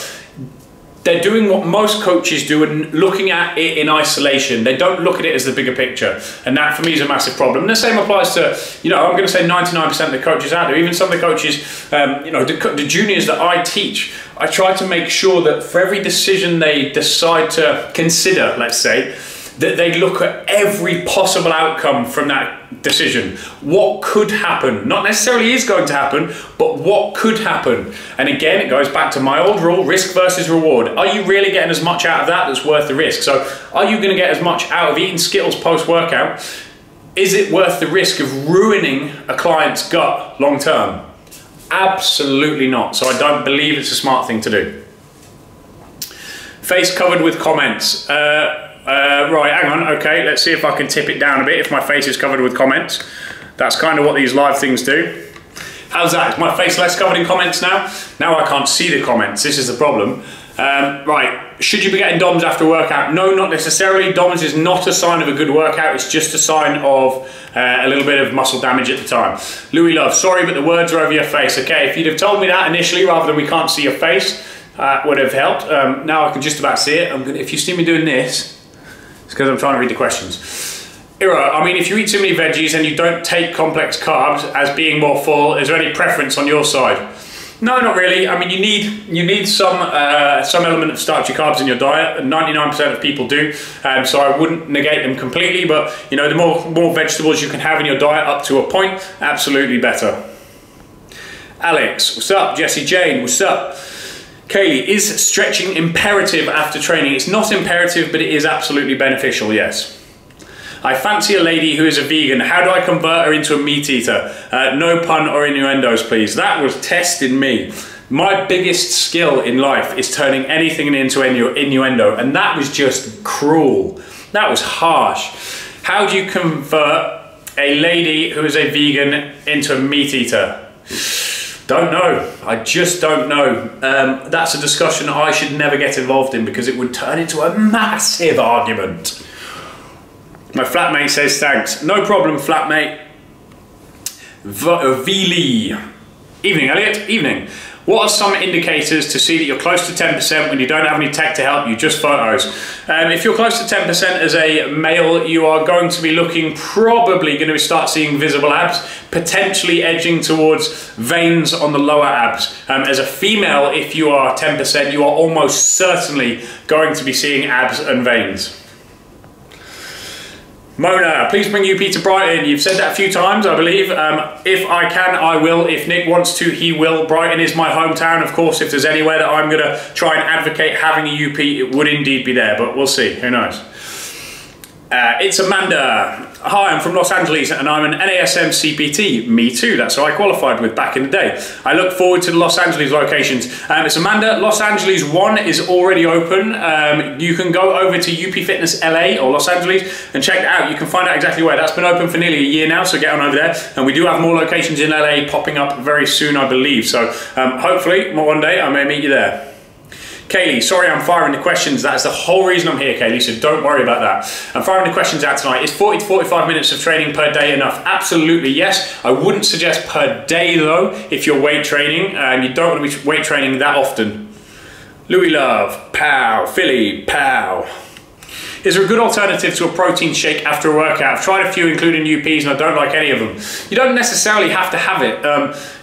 they're doing what most coaches do and looking at it in isolation. They don't look at it as the bigger picture. And that for me is a massive problem. And the same applies to, I'm going to say 99% of the coaches out there, even some of the coaches, the juniors that I teach, I try to make sure that for every decision they decide to consider, let's say, that they look at every possible outcome from that decision. What could happen? Not necessarily is going to happen, but what could happen? And again, it goes back to my old rule, risk versus reward. Are you really getting as much out of that that's worth the risk? So are you going to get as much out of eating Skittles post-workout? Is it worth the risk of ruining a client's gut long term? Absolutely not. So I don't believe it's a smart thing to do. Face covered with comments. Right, hang on, okay, let's see if I can tip it down a bit if my face is covered with comments. That's kind of what these live things do. How's that? Is my face less covered in comments now? Now I can't see the comments, this is the problem. Right, should you be getting DOMS after a workout? No, not necessarily. DOMS is not a sign of a good workout, it's just a sign of a little bit of muscle damage at the time. Louis Love, sorry, but the words are over your face. Okay, if you'd have told me that initially rather than we can't see your face, would have helped. Now I can just about see it. If you see me doing this, it's because I'm trying to read the questions. Ira, I mean, if you eat too many veggies and you don't take complex carbs as being more full, is there any preference on your side? No, not really. I mean, you need some element of starchy carbs in your diet. 99% of people do, so I wouldn't negate them completely. But the more vegetables you can have in your diet up to a point, absolutely better. Alex, what's up? Jesse Jane, what's up? Kaylee, is stretching imperative after training? It's not imperative, but it is absolutely beneficial, yes. I fancy a lady who is a vegan. How do I convert her into a meat eater? No pun or innuendos, please. That was testing me. My biggest skill in life is turning anything into innuendo, and that was just cruel. That was harsh. How do you convert a lady who is a vegan into a meat eater? Don't know. I just don't know. That's a discussion I should never get involved in because it would turn into a massive argument. My flatmate says thanks. No problem, flatmate. Vili. Evening, Elliot. Evening. What are some indicators to see that you're close to 10% when you don't have any tech to help you, just photos? If you're close to 10% as a male, you are going to be looking, probably going to start seeing visible abs, potentially edging towards veins on the lower abs. As a female, if you are 10%, you are almost certainly going to be seeing abs and veins. Mona, please bring UP to Brighton. You've said that a few times, I believe. If I can, I will. If Nick wants to, he will. Brighton is my hometown. Of course, if there's anywhere that I'm going to try and advocate having a UP, it would indeed be there, but we'll see. Who knows? It's Amanda. Hi, I'm from Los Angeles and I'm an NASM CPT. Me too, that's what I qualified with back in the day. I look forward to the Los Angeles locations. It's Amanda. Los Angeles 1 is already open. You can go over to UP Fitness LA or Los Angeles and check that out. You can find out exactly where. That's been open for nearly a year now, so get on over there. And we do have more locations in LA popping up very soon, I believe. So hopefully one day I may meet you there. Kaylee, sorry I'm firing the questions. That's the whole reason I'm here, Kaylee, so don't worry about that. I'm firing the questions out tonight. Is 40 to 45 minutes of training per day enough? Absolutely, yes. I wouldn't suggest per day, though, if you're weight training, and you don't want to be weight training that often. Louis Love, pow. Philly, pow. Is there a good alternative to a protein shake after a workout? I've tried a few, including UPs, and I don't like any of them. You don't necessarily have to have it.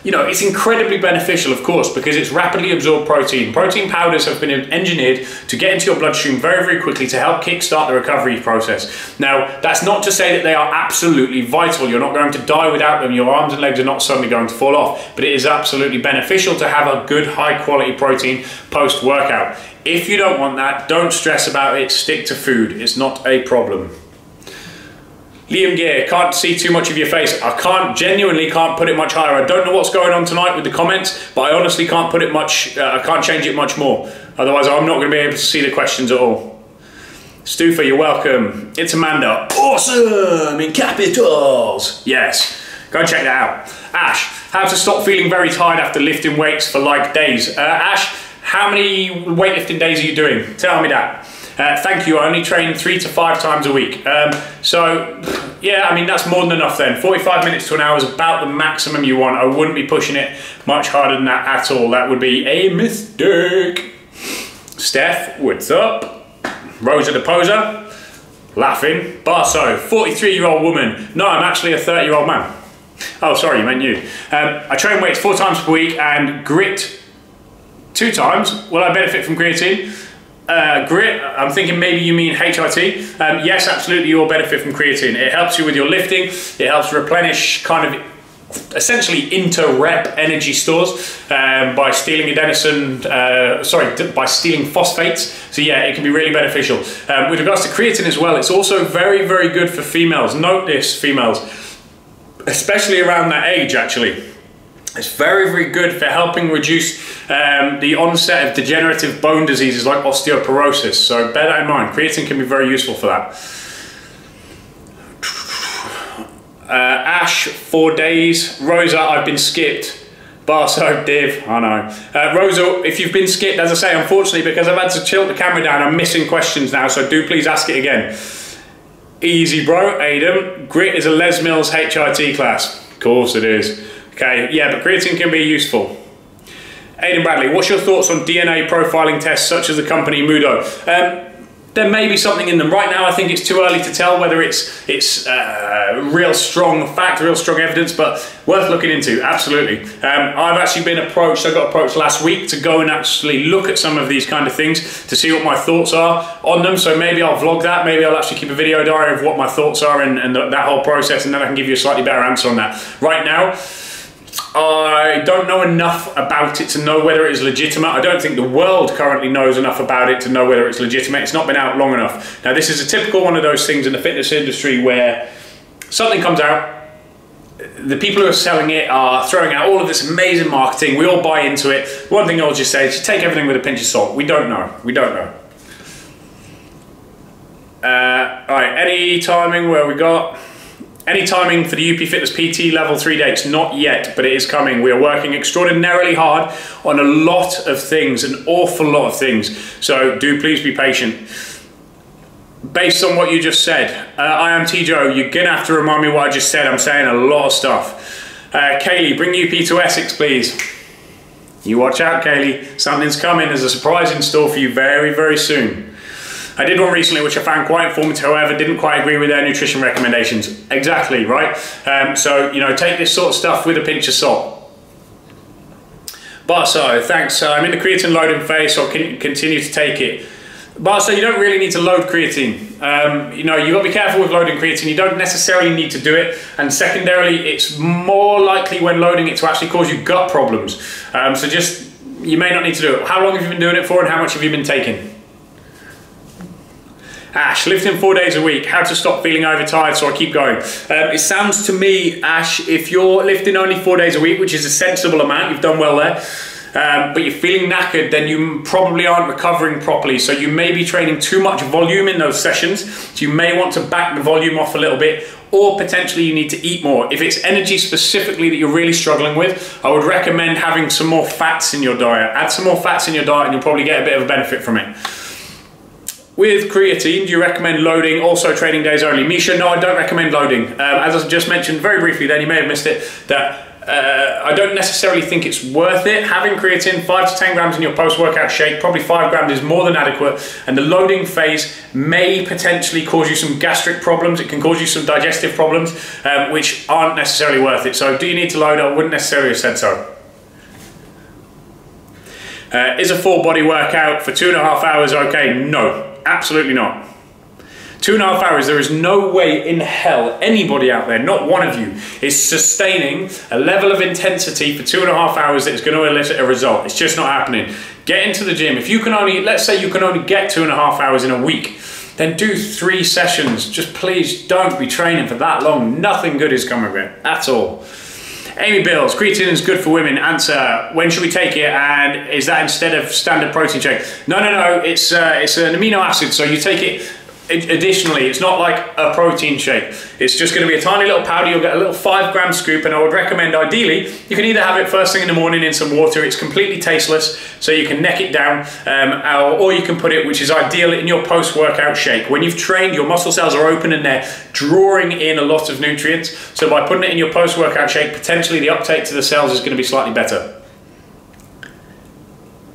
You know, it's incredibly beneficial, of course, because it's rapidly absorbed protein. Protein powders have been engineered to get into your bloodstream very, very quickly to help kickstart the recovery process. Now, that's not to say that they are absolutely vital. You're not going to die without them. Your arms and legs are not suddenly going to fall off, but it is absolutely beneficial to have a good, high-quality protein post-workout. If you don't want that, don't stress about it. Stick to food. It's not a problem. Liam Gear, can't see too much of your face. I genuinely can't put it much higher. I don't know what's going on tonight with the comments, but I honestly can't put it much, I can't change it much more. Otherwise, I'm not going to be able to see the questions at all. Stufa, you're welcome. It's Amanda. Awesome in capitals. Yes, go and check that out. Ash, how to stop feeling very tired after lifting weights for like days. Ash, how many weightlifting days are you doing? Tell me that. Thank you, I only train 3 to 5 times a week. So, yeah, I mean, that's more than enough then. 45 minutes to an hour is about the maximum you want. I wouldn't be pushing it much harder than that at all. That would be a mistake. Steph, what's up? Rosa the Poser, laughing. Barso, 43-year-old woman. No, I'm actually a 30-year-old man. Oh, sorry, you meant you. I train weights 4 times per week and grit 2 times. Will I benefit from creatine? Grit, I'm thinking maybe you mean HRT. Yes, absolutely, you'll benefit from creatine. It helps you with your lifting. It helps replenish kind of essentially inter-rep energy stores by stealing adenosine, by stealing phosphates. So yeah, it can be really beneficial. With regards to creatine as well, it's also very, very good for females. Note this, females, especially around that age actually. It's very, very good for helping reduce the onset of degenerative bone diseases like osteoporosis. So bear that in mind. Creatine can be very useful for that. Ash, 4 days. Rosa, I've been skipped. Barso, div, I know. Rosa, if you've been skipped, as I say, unfortunately, because I've had to tilt the camera down, I'm missing questions now, so do please ask it again. Easy, bro. Adam, grit is a Les Mills HRT class. Of course it is. Okay, yeah, but creatine can be useful. Aidan Bradley, what's your thoughts on DNA profiling tests such as the company Mudo? There may be something in them. Right now, I think it's too early to tell whether it's real strong fact, real strong evidence, but worth looking into, absolutely. I've actually been approached, I got approached last week to go and actually look at some of these kind of things to see what my thoughts are on them. So maybe I'll vlog that, maybe I'll actually keep a video diary of what my thoughts are and that whole process, and then I can give you a slightly better answer on that. Right now, I don't know enough about it to know whether it is legitimate. I don't think the world currently knows enough about it to know whether it's legitimate. It's not been out long enough. Now, this is a typical one of those things in the fitness industry where something comes out, the people who are selling it are throwing out all of this amazing marketing, we all buy into it. One thing I'll just say is take everything with a pinch of salt. We don't know. We don't know. Alright, any timing where we got... Any timing for the UP Fitness PT level 3 dates? Not yet, but it is coming. We are working extraordinarily hard on a lot of things, an awful lot of things. So do please be patient. Based on what you just said, I am T-Joe. You're gonna have to remind me what I just said. I'm saying a lot of stuff. Kaylee, bring UP to Essex, please. You watch out, Kaylee. Something's coming. There's a surprise in store for you very, very soon. I did one recently which I found quite informative, however, didn't quite agree with their nutrition recommendations. Exactly, right? So, you know, take this sort of stuff with a pinch of salt. Barso, thanks. I'm in the creatine loading phase, so I'll continue to take it. Barso, you don't really need to load creatine. You know, you've got to be careful with loading creatine. You don't necessarily need to do it. And secondarily, it's more likely when loading it to actually cause you gut problems. So just, you may not need to do it. How long have you been doing it for and how much have you been taking? Ash, lifting 4 days a week, how to stop feeling overtired so I keep going. It sounds to me, Ash, if you're lifting only 4 days a week, which is a sensible amount, you've done well there, but you're feeling knackered, then you probably aren't recovering properly. So you may be training too much volume in those sessions. So you may want to back the volume off a little bit, or potentially you need to eat more. If it's energy specifically that you're really struggling with, I would recommend having some more fats in your diet. Add some more fats in your diet and you'll probably get a bit of a benefit from it. With creatine, do you recommend loading, also training days only? Misha, no, I don't recommend loading. As I just mentioned very briefly then, you may have missed it, that I don't necessarily think it's worth it. Having creatine, 5 to 10 grams in your post-workout shake, probably 5 grams is more than adequate, and the loading phase may potentially cause you some gastric problems, it can cause you some digestive problems, which aren't necessarily worth it. So do you need to load? I wouldn't necessarily have said so. Is a full body workout for 2.5 hours okay? No. Absolutely not. 2.5 hours, there is no way in hell anybody out there, not one of you, is sustaining a level of intensity for 2.5 hours that is going to elicit a result. It's just not happening. Get into the gym. If you can only, let's say you can only get 2.5 hours in a week, then do 3 sessions. Just please don't be training for that long. Nothing good is coming of it at all. Amy Bills, creatine is good for women. Answer, when should we take it? And is that instead of standard protein shake? No, it's an amino acid, so you take it additionally. It's not like a protein shake. It's just going to be a tiny little powder. You'll get a little 5 gram scoop, and I would recommend, ideally, you can either have it first thing in the morning in some water. It's completely tasteless, so you can neck it down, or you can put it, which is ideal, in your post-workout shake. When you've trained, your muscle cells are open and they're drawing in a lot of nutrients. So by putting it in your post-workout shake, potentially the uptake to the cells is going to be slightly better.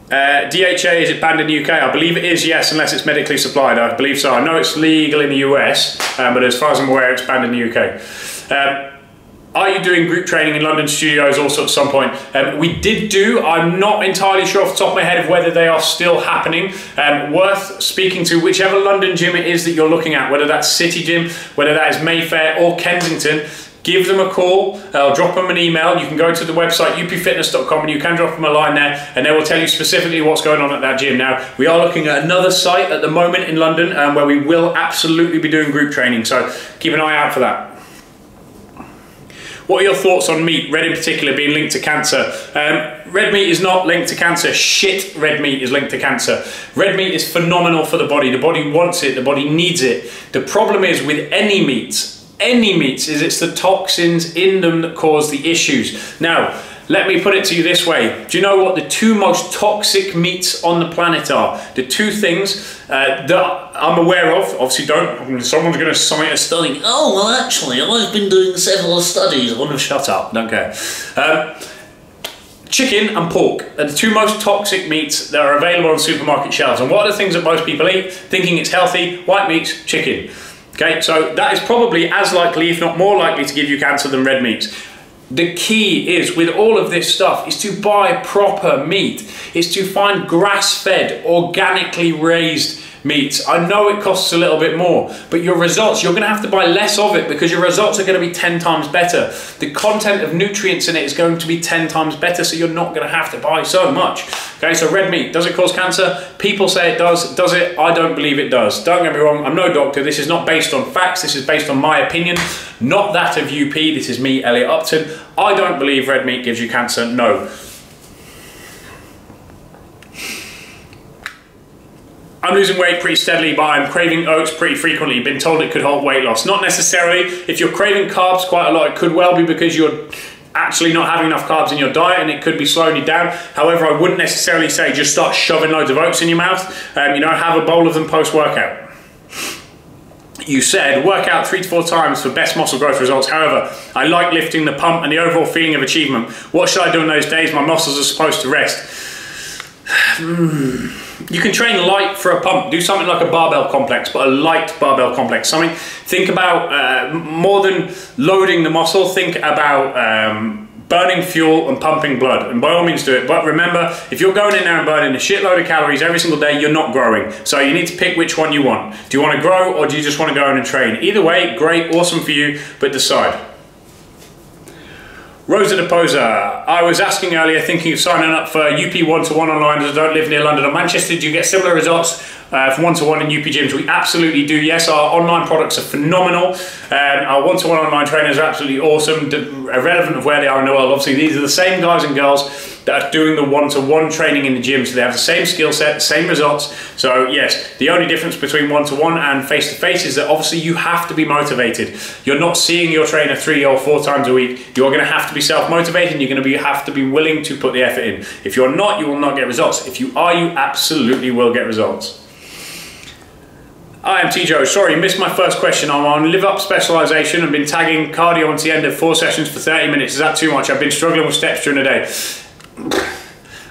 DHA, is it banned in the UK? I believe it is, yes, unless it's medically supplied. I believe so. I know it's legal in the US, but as far as I'm aware, it's banned in the UK. Are you doing group training in London studios also at some point? We did do. I'm not entirely sure off the top of my head of whether they are still happening. Worth speaking to whichever London gym it is that you're looking at, whether that's City Gym, whether that is Mayfair or Kensington. Give them a call, drop them an email. You can go to the website upfitness.com and you can drop them a line there and they will tell you specifically what's going on at that gym. Now, we are looking at another site at the moment in London where we will absolutely be doing group training, so keep an eye out for that. What are your thoughts on meat, red in particular, being linked to cancer? Red meat is not linked to cancer. Shit, red meat is linked to cancer. Red meat is phenomenal for the body. The body wants it, the body needs it. The problem is with any meats is it's the toxins in them that cause the issues. Now, let me put it to you this way. Do you know what the 2 most toxic meats on the planet are? The 2 things that I'm aware of, obviously someone's going to cite a study. Oh, well actually, I've been doing several studies. I want to shut up, don't care. Chicken and pork are the 2 most toxic meats that are available on supermarket shelves. And what are the things that most people eat? Thinking it's healthy, white meats, chicken. Okay, so that is probably as likely, if not more likely, to give you cancer than red meats. The key is, with all of this stuff, is to buy proper meat. Is to find grass-fed, organically raised meats. I know it costs a little bit more, but your results, you're going to have to buy less of it because your results are going to be 10 times better. The content of nutrients in it is going to be 10 times better, so you're not going to have to buy so much. Okay, so red meat, does it cause cancer? People say it does. Does it? I don't believe it does. Don't get me wrong, I'm no doctor. This is not based on facts. This is based on my opinion, not that of UP. This is me, Elliot Upton. I don't believe red meat gives you cancer, no. I'm losing weight pretty steadily, but I'm craving oats pretty frequently. Been told it could help weight loss. Not necessarily. If you're craving carbs quite a lot, it could well be because you're actually not having enough carbs in your diet and it could be slowing you down. However, I wouldn't necessarily say just start shoving loads of oats in your mouth. You know, have a bowl of them post-workout. You said work out 3 to 4 times for best muscle growth results. However, I like lifting, the pump and the overall feeling of achievement. What should I do on those days? My muscles are supposed to rest. You can train light for a pump. Do something like a barbell complex, but a light barbell complex. Think about more than loading the muscle, think about burning fuel and pumping blood, and by all means do it. But remember, if you're going in there and burning a shitload of calories every single day, you're not growing. So you need to pick which one you want. Do you want to grow, or do you just want to go in and train? Either way, great, awesome for you, but decide. Rosa de Posa, I was asking earlier, thinking of signing up for UP one-to-one online as I don't live near London or Manchester. Do you get similar results from one-to-one in UP gyms? We absolutely do, yes. Our online products are phenomenal. Our one-to-one online trainers are absolutely awesome, irrelevant of where they are in the world. Obviously, these are the same guys and girls that are doing the one-to-one training in the gym, so they have the same skill set, the same results. So yes, the only difference between one-to-one and face-to-face is that obviously you have to be motivated. You're not seeing your trainer 3 or 4 times a week. You're going to have to be self-motivated, and you're going to have to be willing to put the effort in. If you're not, you will not get results. If you are, you absolutely will get results. I am T-Joe. Sorry, missed my first question. I'm on Live Up specialization and been tagging cardio onto the end of 4 sessions for 30 minutes. Is that too much? I've been struggling with steps during the day.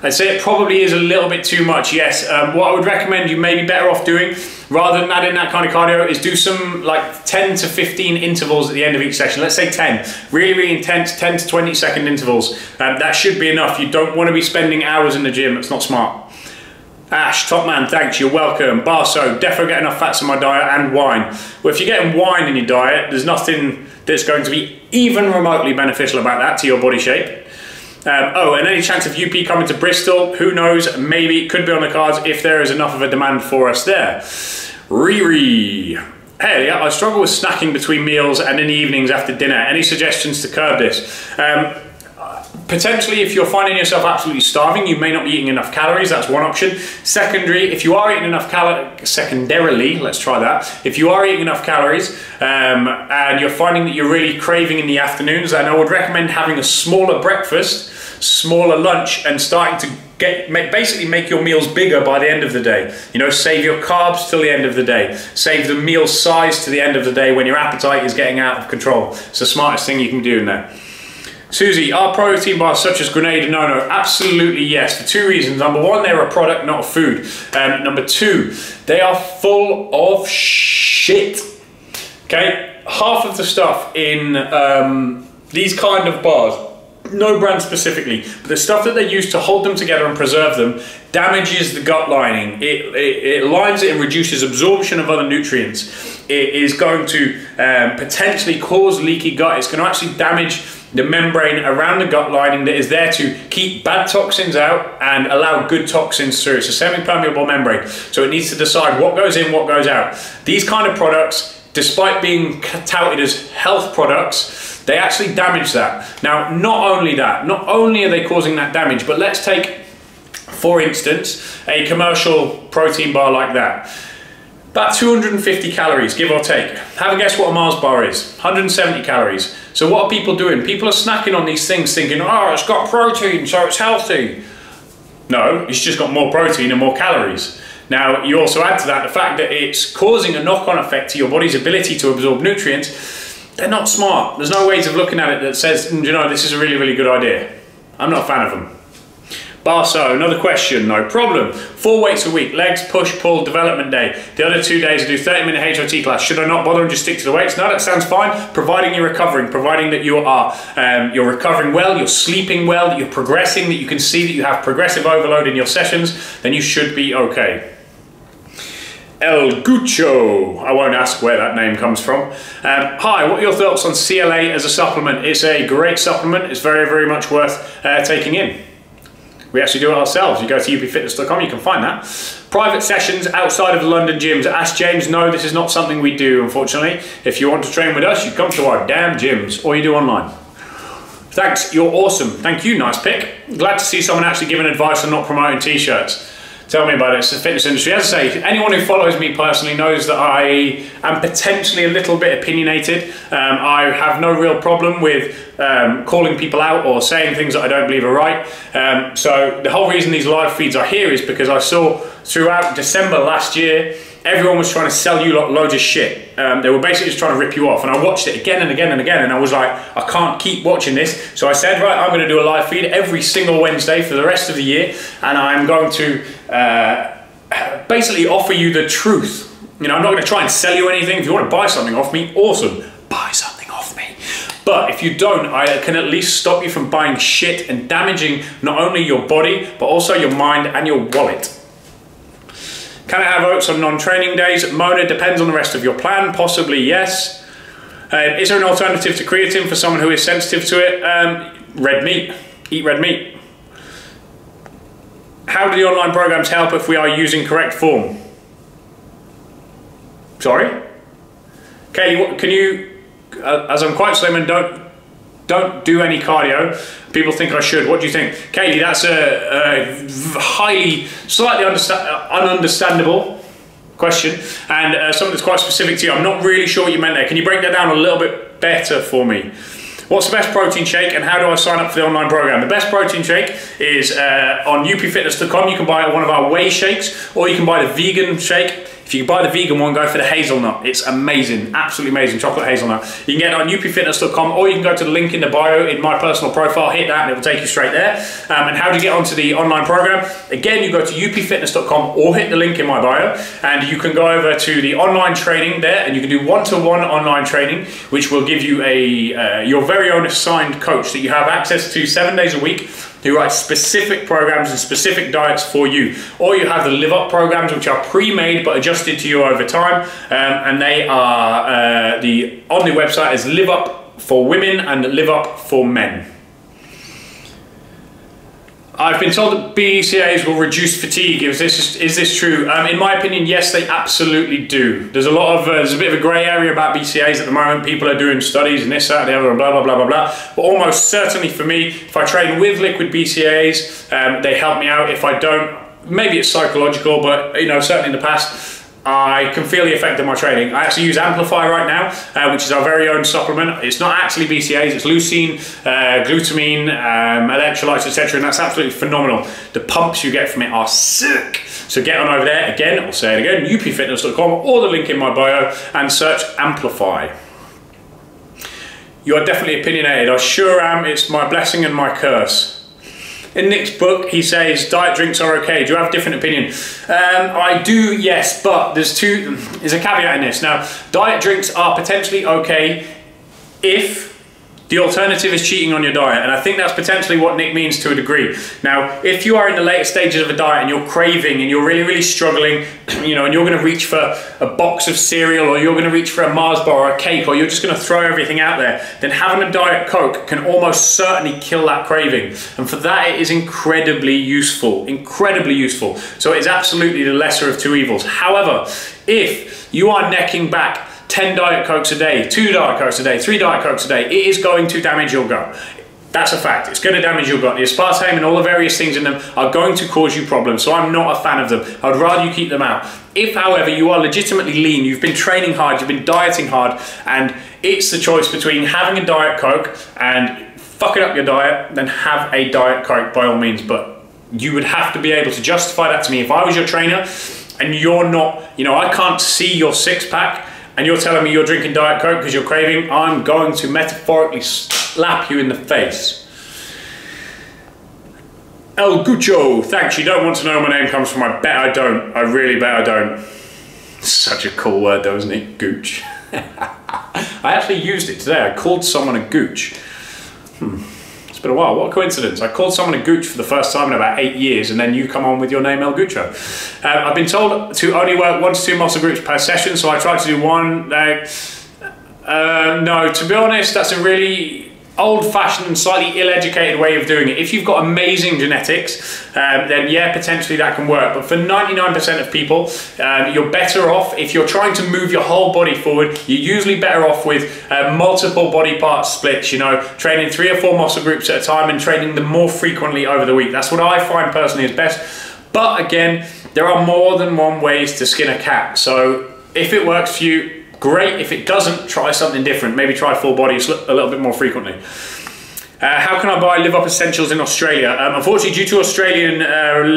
I'd say it probably is a little bit too much, yes. What I would recommend you may be better off doing, rather than adding that kind of cardio, is do some like 10 to 15 intervals at the end of each session. Let's say 10. Really, really intense 10 to 20 second intervals. That should be enough. You don't want to be spending hours in the gym. It's not smart. Ash, top man, thanks, you're welcome. Barso, defo get enough fats in my diet and wine. Well, if you're getting wine in your diet, there's nothing that's going to be even remotely beneficial about that to your body shape. And any chance of UP coming to Bristol? Who knows? Maybe it could be on the cards if there is enough of a demand for us there. Riri. Hey, I struggle with snacking between meals and in the evenings after dinner. Any suggestions to curb this? Potentially, if you're finding yourself absolutely starving, you may not be eating enough calories. That's one option. Secondary, if you are eating enough secondarily, let's try that. If you are eating enough calories and you're finding that you're really craving in the afternoons, then I would recommend having a smaller breakfast, smaller lunch, and starting to basically make your meals bigger by the end of the day. You know, save your carbs till the end of the day. Save the meal size to the end of the day when your appetite is getting out of control. It's the smartest thing you can do in there. Susie, are protein bars such as Grenade a no-no? Absolutely yes, for 2 reasons. Number one, they're a product, not a food. Number two, they are full of shit. Okay, half of the stuff in these kind of bars, no brand specifically, but the stuff that they use to hold them together and preserve them damages the gut lining. It lines it and reduces absorption of other nutrients. It is going to potentially cause leaky gut. It's going to actually damage the membrane around the gut lining that is there to keep bad toxins out and allow good toxins through. It's a semi-permeable membrane, so it needs to decide what goes in, what goes out. These kind of products, despite being touted as health products, they actually damage that. Now, not only that, not only are they causing that damage, but let's take, for instance, a commercial protein bar like that. About 250 calories, give or take. Have a guess what a Mars bar is. 170 calories. So what are people doing? People are snacking on these things thinking, oh, it's got protein, so it's healthy. No, it's just got more protein and more calories. Now, you also add to that the fact that it's causing a knock-on effect to your body's ability to absorb nutrients. They're not smart. There's no ways of looking at it that says, you know, this is a really, really good idea. I'm not a fan of them. Barso, another question, no problem. 4 weights a week, legs, push, pull, development day. The other 2 days I do 30-minute HIIT class. Should I not bother and just stick to the weights? No, that sounds fine, providing you're recovering, providing that you are you're recovering well, you're sleeping well, that you're progressing, that you can see that you have progressive overload in your sessions, then you should be okay. El Gucho, I won't ask where that name comes from. Hi, what are your thoughts on CLA as a supplement? It's a great supplement. It's very, very much worth taking in. We actually do it ourselves. You go to upfitness.com, you can find that. Private sessions outside of the London gyms. Ask James, no, this is not something we do, unfortunately. If you want to train with us, you come to our damn gyms, or you do online. Thanks, you're awesome. Thank you, nice pick. Glad to see someone actually giving advice on not promoting t-shirts. Tell me about it, it's the fitness industry. As I say, anyone who follows me personally knows that I am potentially a little bit opinionated. I have no real problem with calling people out or saying things that I don't believe are right. So the whole reason these live feeds are here is because I saw throughout December last year everyone was trying to sell you loads of shit. They were basically just trying to rip you off. And I watched it again and again and again, and I was like, I can't keep watching this. So I said, right, I'm going to do a live feed every single Wednesday for the rest of the year, and I'm going to basically offer you the truth. You know, I'm not going to try and sell you anything. If you want to buy something off me, awesome, buy something off me. But if you don't, I can at least stop you from buying shit and damaging not only your body, but also your mind and your wallet. Can I have oats on non-training days? Mona, depends on the rest of your plan. Possibly, yes. Is there an alternative to creatine for someone who is sensitive to it? Red meat. Eat red meat. How do the online programs help if we are using correct form? Sorry? Kaylee, can you, as I'm quite slim and don't do any cardio, people think I should. What do you think? Kaylee, that's a slightly ununderstandable question, and something that's quite specific to you. I'm not really sure what you meant there. Can you break that down a little bit better for me? What's the best protein shake, and how do I sign up for the online program? The best protein shake is on upfitness.com. You can buy one of our whey shakes, or you can buy the vegan shake. If you buy the vegan one, go for the hazelnut. It's amazing, absolutely amazing, chocolate hazelnut. You can get it on upfitness.com, or you can go to the link in the bio in my personal profile, hit that and it will take you straight there. And how to get onto the online program? Again, you go to upfitness.com or hit the link in my bio, and you can go over to the online training there, and you can do one-to-one online training, which will give you your very own assigned coach that you have access to 7 days a week, who writes specific programs and specific diets for you. Or you have the Live Up programs, which are pre-made but adjusted to you over time, and they are on the website is Live Up for women and Live Up for men. I've been told that BCAAs will reduce fatigue. Is this true? In my opinion, yes, they absolutely do. There's a bit of a grey area about BCAAs at the moment. People are doing studies and this, that, and the other, and blah, blah, blah, blah, blah. But almost certainly for me, if I train with liquid BCAAs, they help me out. If I don't, maybe it's psychological, but you know, certainly in the past, I can feel the effect of my training. I actually use Amplify right now, which is our very own supplement. It's not actually BCAAs, it's leucine, glutamine, electrolytes, etc. And that's absolutely phenomenal. The pumps you get from it are sick. So get on over there, again, I'll say it again, upfitness.com or the link in my bio, and search Amplify. You are definitely opinionated. I sure am. It's my blessing and my curse. In Nick's book, he says diet drinks are okay. Do you have a different opinion? I do, yes, but there's a caveat in this. Now, diet drinks are potentially okay if the alternative is cheating on your diet, and I think that's potentially what Nick means to a degree. Now, if you are in the later stages of a diet and you're craving and you're really, really struggling, you know, and you're going to reach for a box of cereal, or you're going to reach for a Mars bar or a cake, or you're just going to throw everything out there, then having a Diet Coke can almost certainly kill that craving. And for that, it is incredibly useful, incredibly useful. So it is absolutely the lesser of two evils. However, if you are necking back 10 Diet Cokes a day, 2 Diet Cokes a day, 3 Diet Cokes a day, it is going to damage your gut. That's a fact. It's going to damage your gut. The aspartame and all the various things in them are going to cause you problems, so I'm not a fan of them. I'd rather you keep them out. If, however, you are legitimately lean, you've been training hard, you've been dieting hard, and it's the choice between having a Diet Coke and fucking up your diet, then have a Diet Coke by all means. But you would have to be able to justify that to me. If I was your trainer and you're not, you know, I can't see your six-pack, and you're telling me you're drinking Diet Coke because you're craving, I'm going to metaphorically slap you in the face. El Gucho, thanks. You don't want to know where my name comes from. I bet I don't. I really bet I don't. Such a cool word though, isn't it? Gooch. I actually used it today. I called someone a gooch. It's been a while. What a coincidence. I called someone a gooch for the first time in about 8 years, and then you come on with your name El Gucho. I've been told to only work 1 to 2 muscle groups per session, so I try to do one. No, to be honest, that's a really old-fashioned and slightly ill-educated way of doing it. If you've got amazing genetics, then yeah, potentially that can work. But for 99% of people, you're better off, if you're trying to move your whole body forward, you're usually better off with multiple body part splits, you know, training 3 or 4 muscle groups at a time and training them more frequently over the week. That's what I find personally is best. But again, there are more than one ways to skin a cat. So if it works for you, great. If it doesn't, try something different. Maybe try full body a little bit more frequently. How can I buy Live Up Essentials in Australia? Unfortunately, due to Australian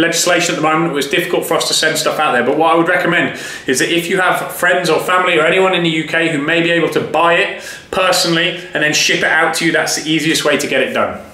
legislation at the moment, it was difficult for us to send stuff out there. But what I would recommend is that if you have friends or family or anyone in the UK who may be able to buy it personally and then ship it out to you, that's the easiest way to get it done.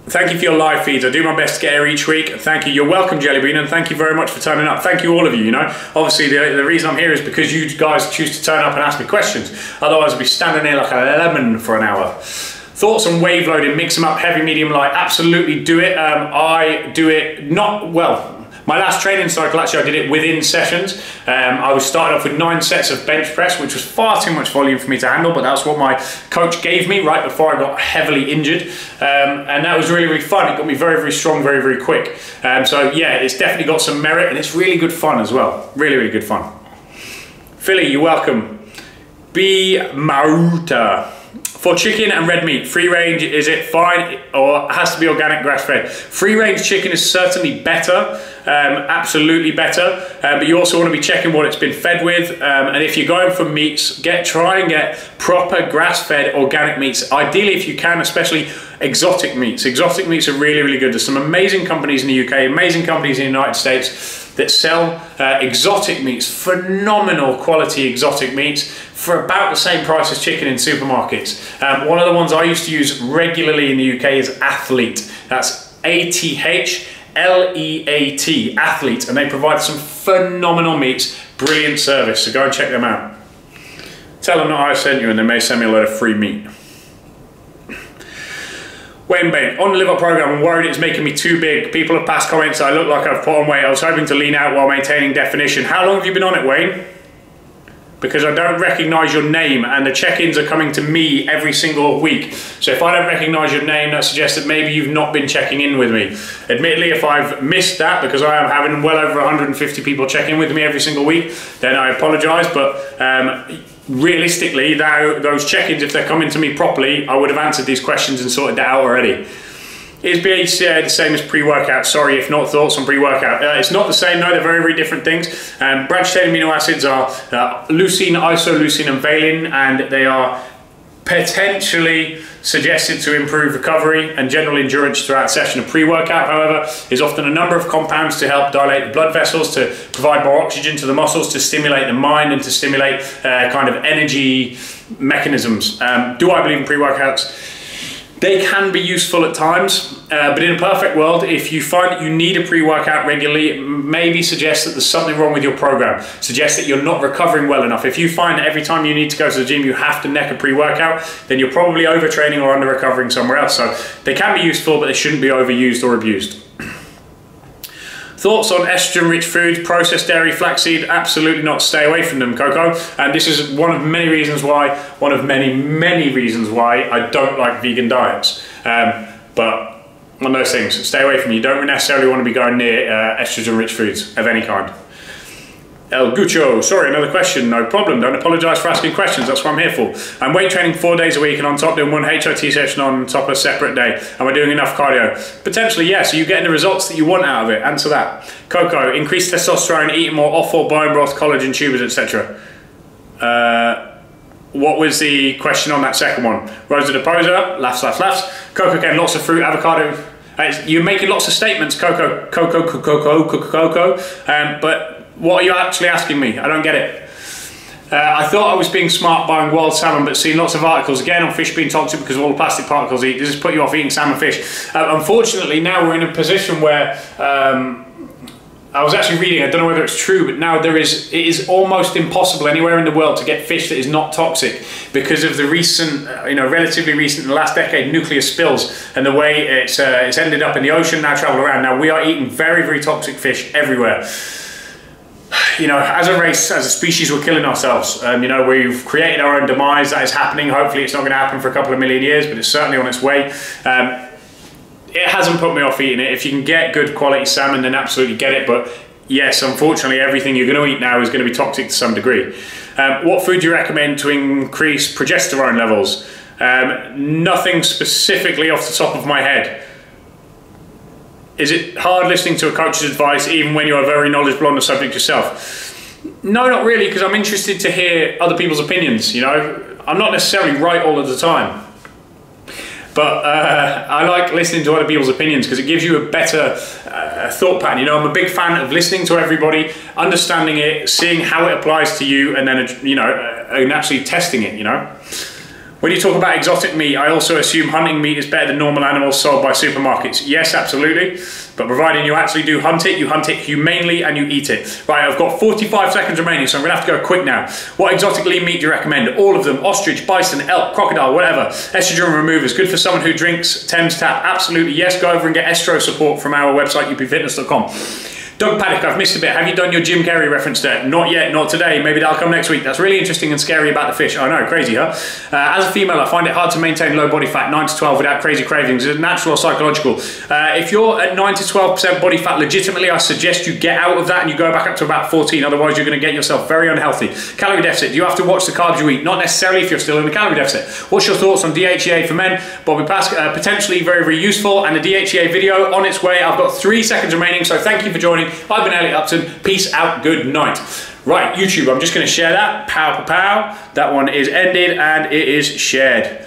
Thank you for your live feeds. I do my best to get here each week. Thank you. You're welcome, Jellybean, and thank you very much for turning up. Thank you, all of you. You know, obviously the reason I'm here is because you guys choose to turn up and ask me questions. Otherwise, I'd be standing here like a lemon for an hour. Thoughts on wave loading? Mix them up, heavy, medium, light. Absolutely do it. I do it not well. My last training cycle, actually, I did it within sessions. I was starting off with 9 sets of bench press, which was far too much volume for me to handle, but that's what my coach gave me right before I got heavily injured. And that was really, really fun. It got me very, very strong, very, very quick. So yeah, it's definitely got some merit, and it's really good fun as well. Really, really good fun. Philly, you're welcome. B. Maruta. For chicken and red meat, free range, is it fine or has to be organic grass-fed? Free range chicken is certainly better, absolutely better, but you also want to be checking what it's been fed with, and if you're going for meats, try and get proper grass-fed organic meats, ideally if you can, especially exotic meats. Exotic meats are really, really good. There's some amazing companies in the UK, amazing companies in the United States that sell exotic meats, phenomenal quality exotic meats for about the same price as chicken in supermarkets. One of the ones I used to use regularly in the UK is Athlete. That's ATHLEAT, Athlete, and they provide some phenomenal meats, brilliant service, so go and check them out. Tell them that I sent you and they may send me a load of free meat. Wayne Bain, on the Live Up program, I'm worried it's making me too big. People have passed comments, I look like I've put on weight. I was hoping to lean out while maintaining definition. How long have you been on it, Wayne? Because I don't recognise your name and the check-ins are coming to me every single week. So if I don't recognise your name, that suggests that maybe you've not been checking in with me. Admittedly, if I've missed that, because I am having well over 150 people check in with me every single week, then I apologise, but realistically, those check-ins, if they're coming to me properly, I would have answered these questions and sorted that out already. Is BCAA the same as pre-workout? Sorry, if not, thoughts on pre-workout. It's not the same, no, they're very, very different things. Branched-chain amino acids are leucine, isoleucine, and valine, and they are potentially suggested to improve recovery and general endurance throughout session. A pre-workout, however, is often a number of compounds to help dilate the blood vessels, to provide more oxygen to the muscles, to stimulate the mind, and to stimulate kind of energy mechanisms. Do I believe in pre-workouts? They can be useful at times, but in a perfect world, if you find that you need a pre-workout regularly, it maybe suggests that there's something wrong with your program, suggests that you're not recovering well enough. If you find that every time you need to go to the gym, you have to neck a pre-workout, then you're probably overtraining or under-recovering somewhere else. So they can be useful, but they shouldn't be overused or abused. Thoughts on estrogen-rich foods, processed dairy, flaxseed? Absolutely not. Stay away from them, Coco. And this is one of many reasons why, many reasons why I don't like vegan diets. But one of those things, stay away from them. You don't necessarily want to be going near estrogen-rich foods of any kind. El Gucho, sorry, another question, no problem. Don't apologise for asking questions, that's what I'm here for. I'm weight training 4 days a week and on top doing one HIIT session on top of a separate day. Am I doing enough cardio? Potentially, yes. Are you getting the results that you want out of it? Answer that. Coco, increased testosterone, eating more offal, bone broth, collagen tubers, etc. What was the question on that second one? Rosa de Posa, laughs, laughs, laughs. Coco again, lots of fruit, avocado. You're making lots of statements, Coco, but what are you actually asking me? I don't get it. I thought I was being smart buying wild salmon, but seeing lots of articles again on fish being toxic because of all the plastic particles eat. Does this put you off eating salmon fish? Unfortunately, now we're in a position where I was actually reading, I don't know whether it's true, but now it is almost impossible anywhere in the world to get fish that is not toxic because of the recent, relatively recent, in the last decade, nuclear spills and the way it's ended up in the ocean, now travel around. Now we are eating very, very toxic fish everywhere. As a race, as a species, we're killing ourselves. We've created our own demise. That is happening. Hopefully it's not going to happen for a couple of million years, but it's certainly on its way. It hasn't put me off eating it. If you can get good quality salmon, then absolutely get it. But yes, unfortunately, everything you're going to eat now is going to be toxic to some degree. What food do you recommend to increase progesterone levels? Nothing specifically off the top of my head. Is it hard listening to a coach's advice even when you are very knowledgeable on the subject yourself? No, not really, because I'm interested to hear other people's opinions, I'm not necessarily right all of the time. but I like listening to other people's opinions because it gives you a better thought pattern. You know, I'm a big fan of listening to everybody, understanding it, seeing how it applies to you, and then, you know, and actually testing it, you know. When you talk about exotic meat, I also assume hunting meat is better than normal animals sold by supermarkets. Yes, absolutely. But providing you actually do hunt it, you hunt it humanely and you eat it. Right, I've got 45 seconds remaining, so I'm gonna have to go quick now. What exotic lean meat do you recommend? All of them: ostrich, bison, elk, crocodile, whatever. Estrogen removers, good for someone who drinks Thames Tap. Absolutely, yes. Go over and get estro support from our website, upfitness.com. Doug Paddock, I've missed a bit. Have you done your Jim Carrey reference there? Not yet, not today. Maybe that'll come next week. That's really interesting and scary about the fish. I know, crazy, huh? As a female, I find it hard to maintain low body fat, 9 to 12, without crazy cravings. Is it natural or psychological? If you're at 9 to 12% body fat, legitimately, I suggest you get out of that and you go back up to about 14. Otherwise, you're going to get yourself very unhealthy. Calorie deficit. Do you have to watch the carbs you eat? Not necessarily if you're still in a calorie deficit. What's your thoughts on DHEA for men? Bobby Pask, potentially very, very useful. And the DHEA video on its way. I've got 3 seconds remaining, so thank you for joining. I've been Elliot Upton. Peace out, good night. Right, YouTube, I'm just going to share that. Pow, pow, pow. That one is ended and it is shared.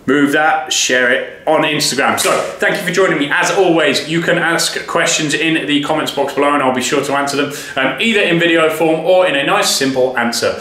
Move that, share it on Instagram. So, thank you for joining me. As always, you can ask questions in the comments box below and I'll be sure to answer them, either in video form or in a nice, simple answer.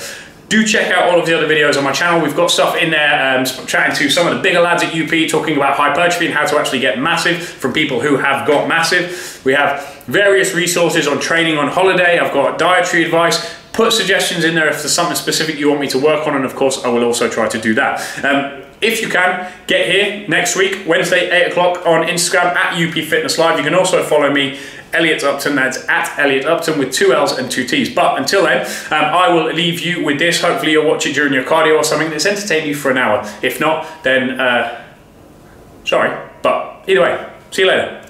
Do check out all of the other videos on my channel. We've got stuff in there, chatting to some of the bigger lads at UP, talking about hypertrophy and how to actually get massive from people who have got massive. We have various resources on training on holiday. I've got dietary advice. Put suggestions in there if there's something specific you want me to work on, and of course I will also try to do that. If you can, get here next week, Wednesday, 8 o'clock on Instagram at UP Fitness Live. You can also follow me, Elliot Upton, that's at Elliot Upton with 2 L's and 2 T's. But until then, I will leave you with this. Hopefully you'll watch it during your cardio or something that's entertained you for an hour. If not, then, sorry. But either way, see you later.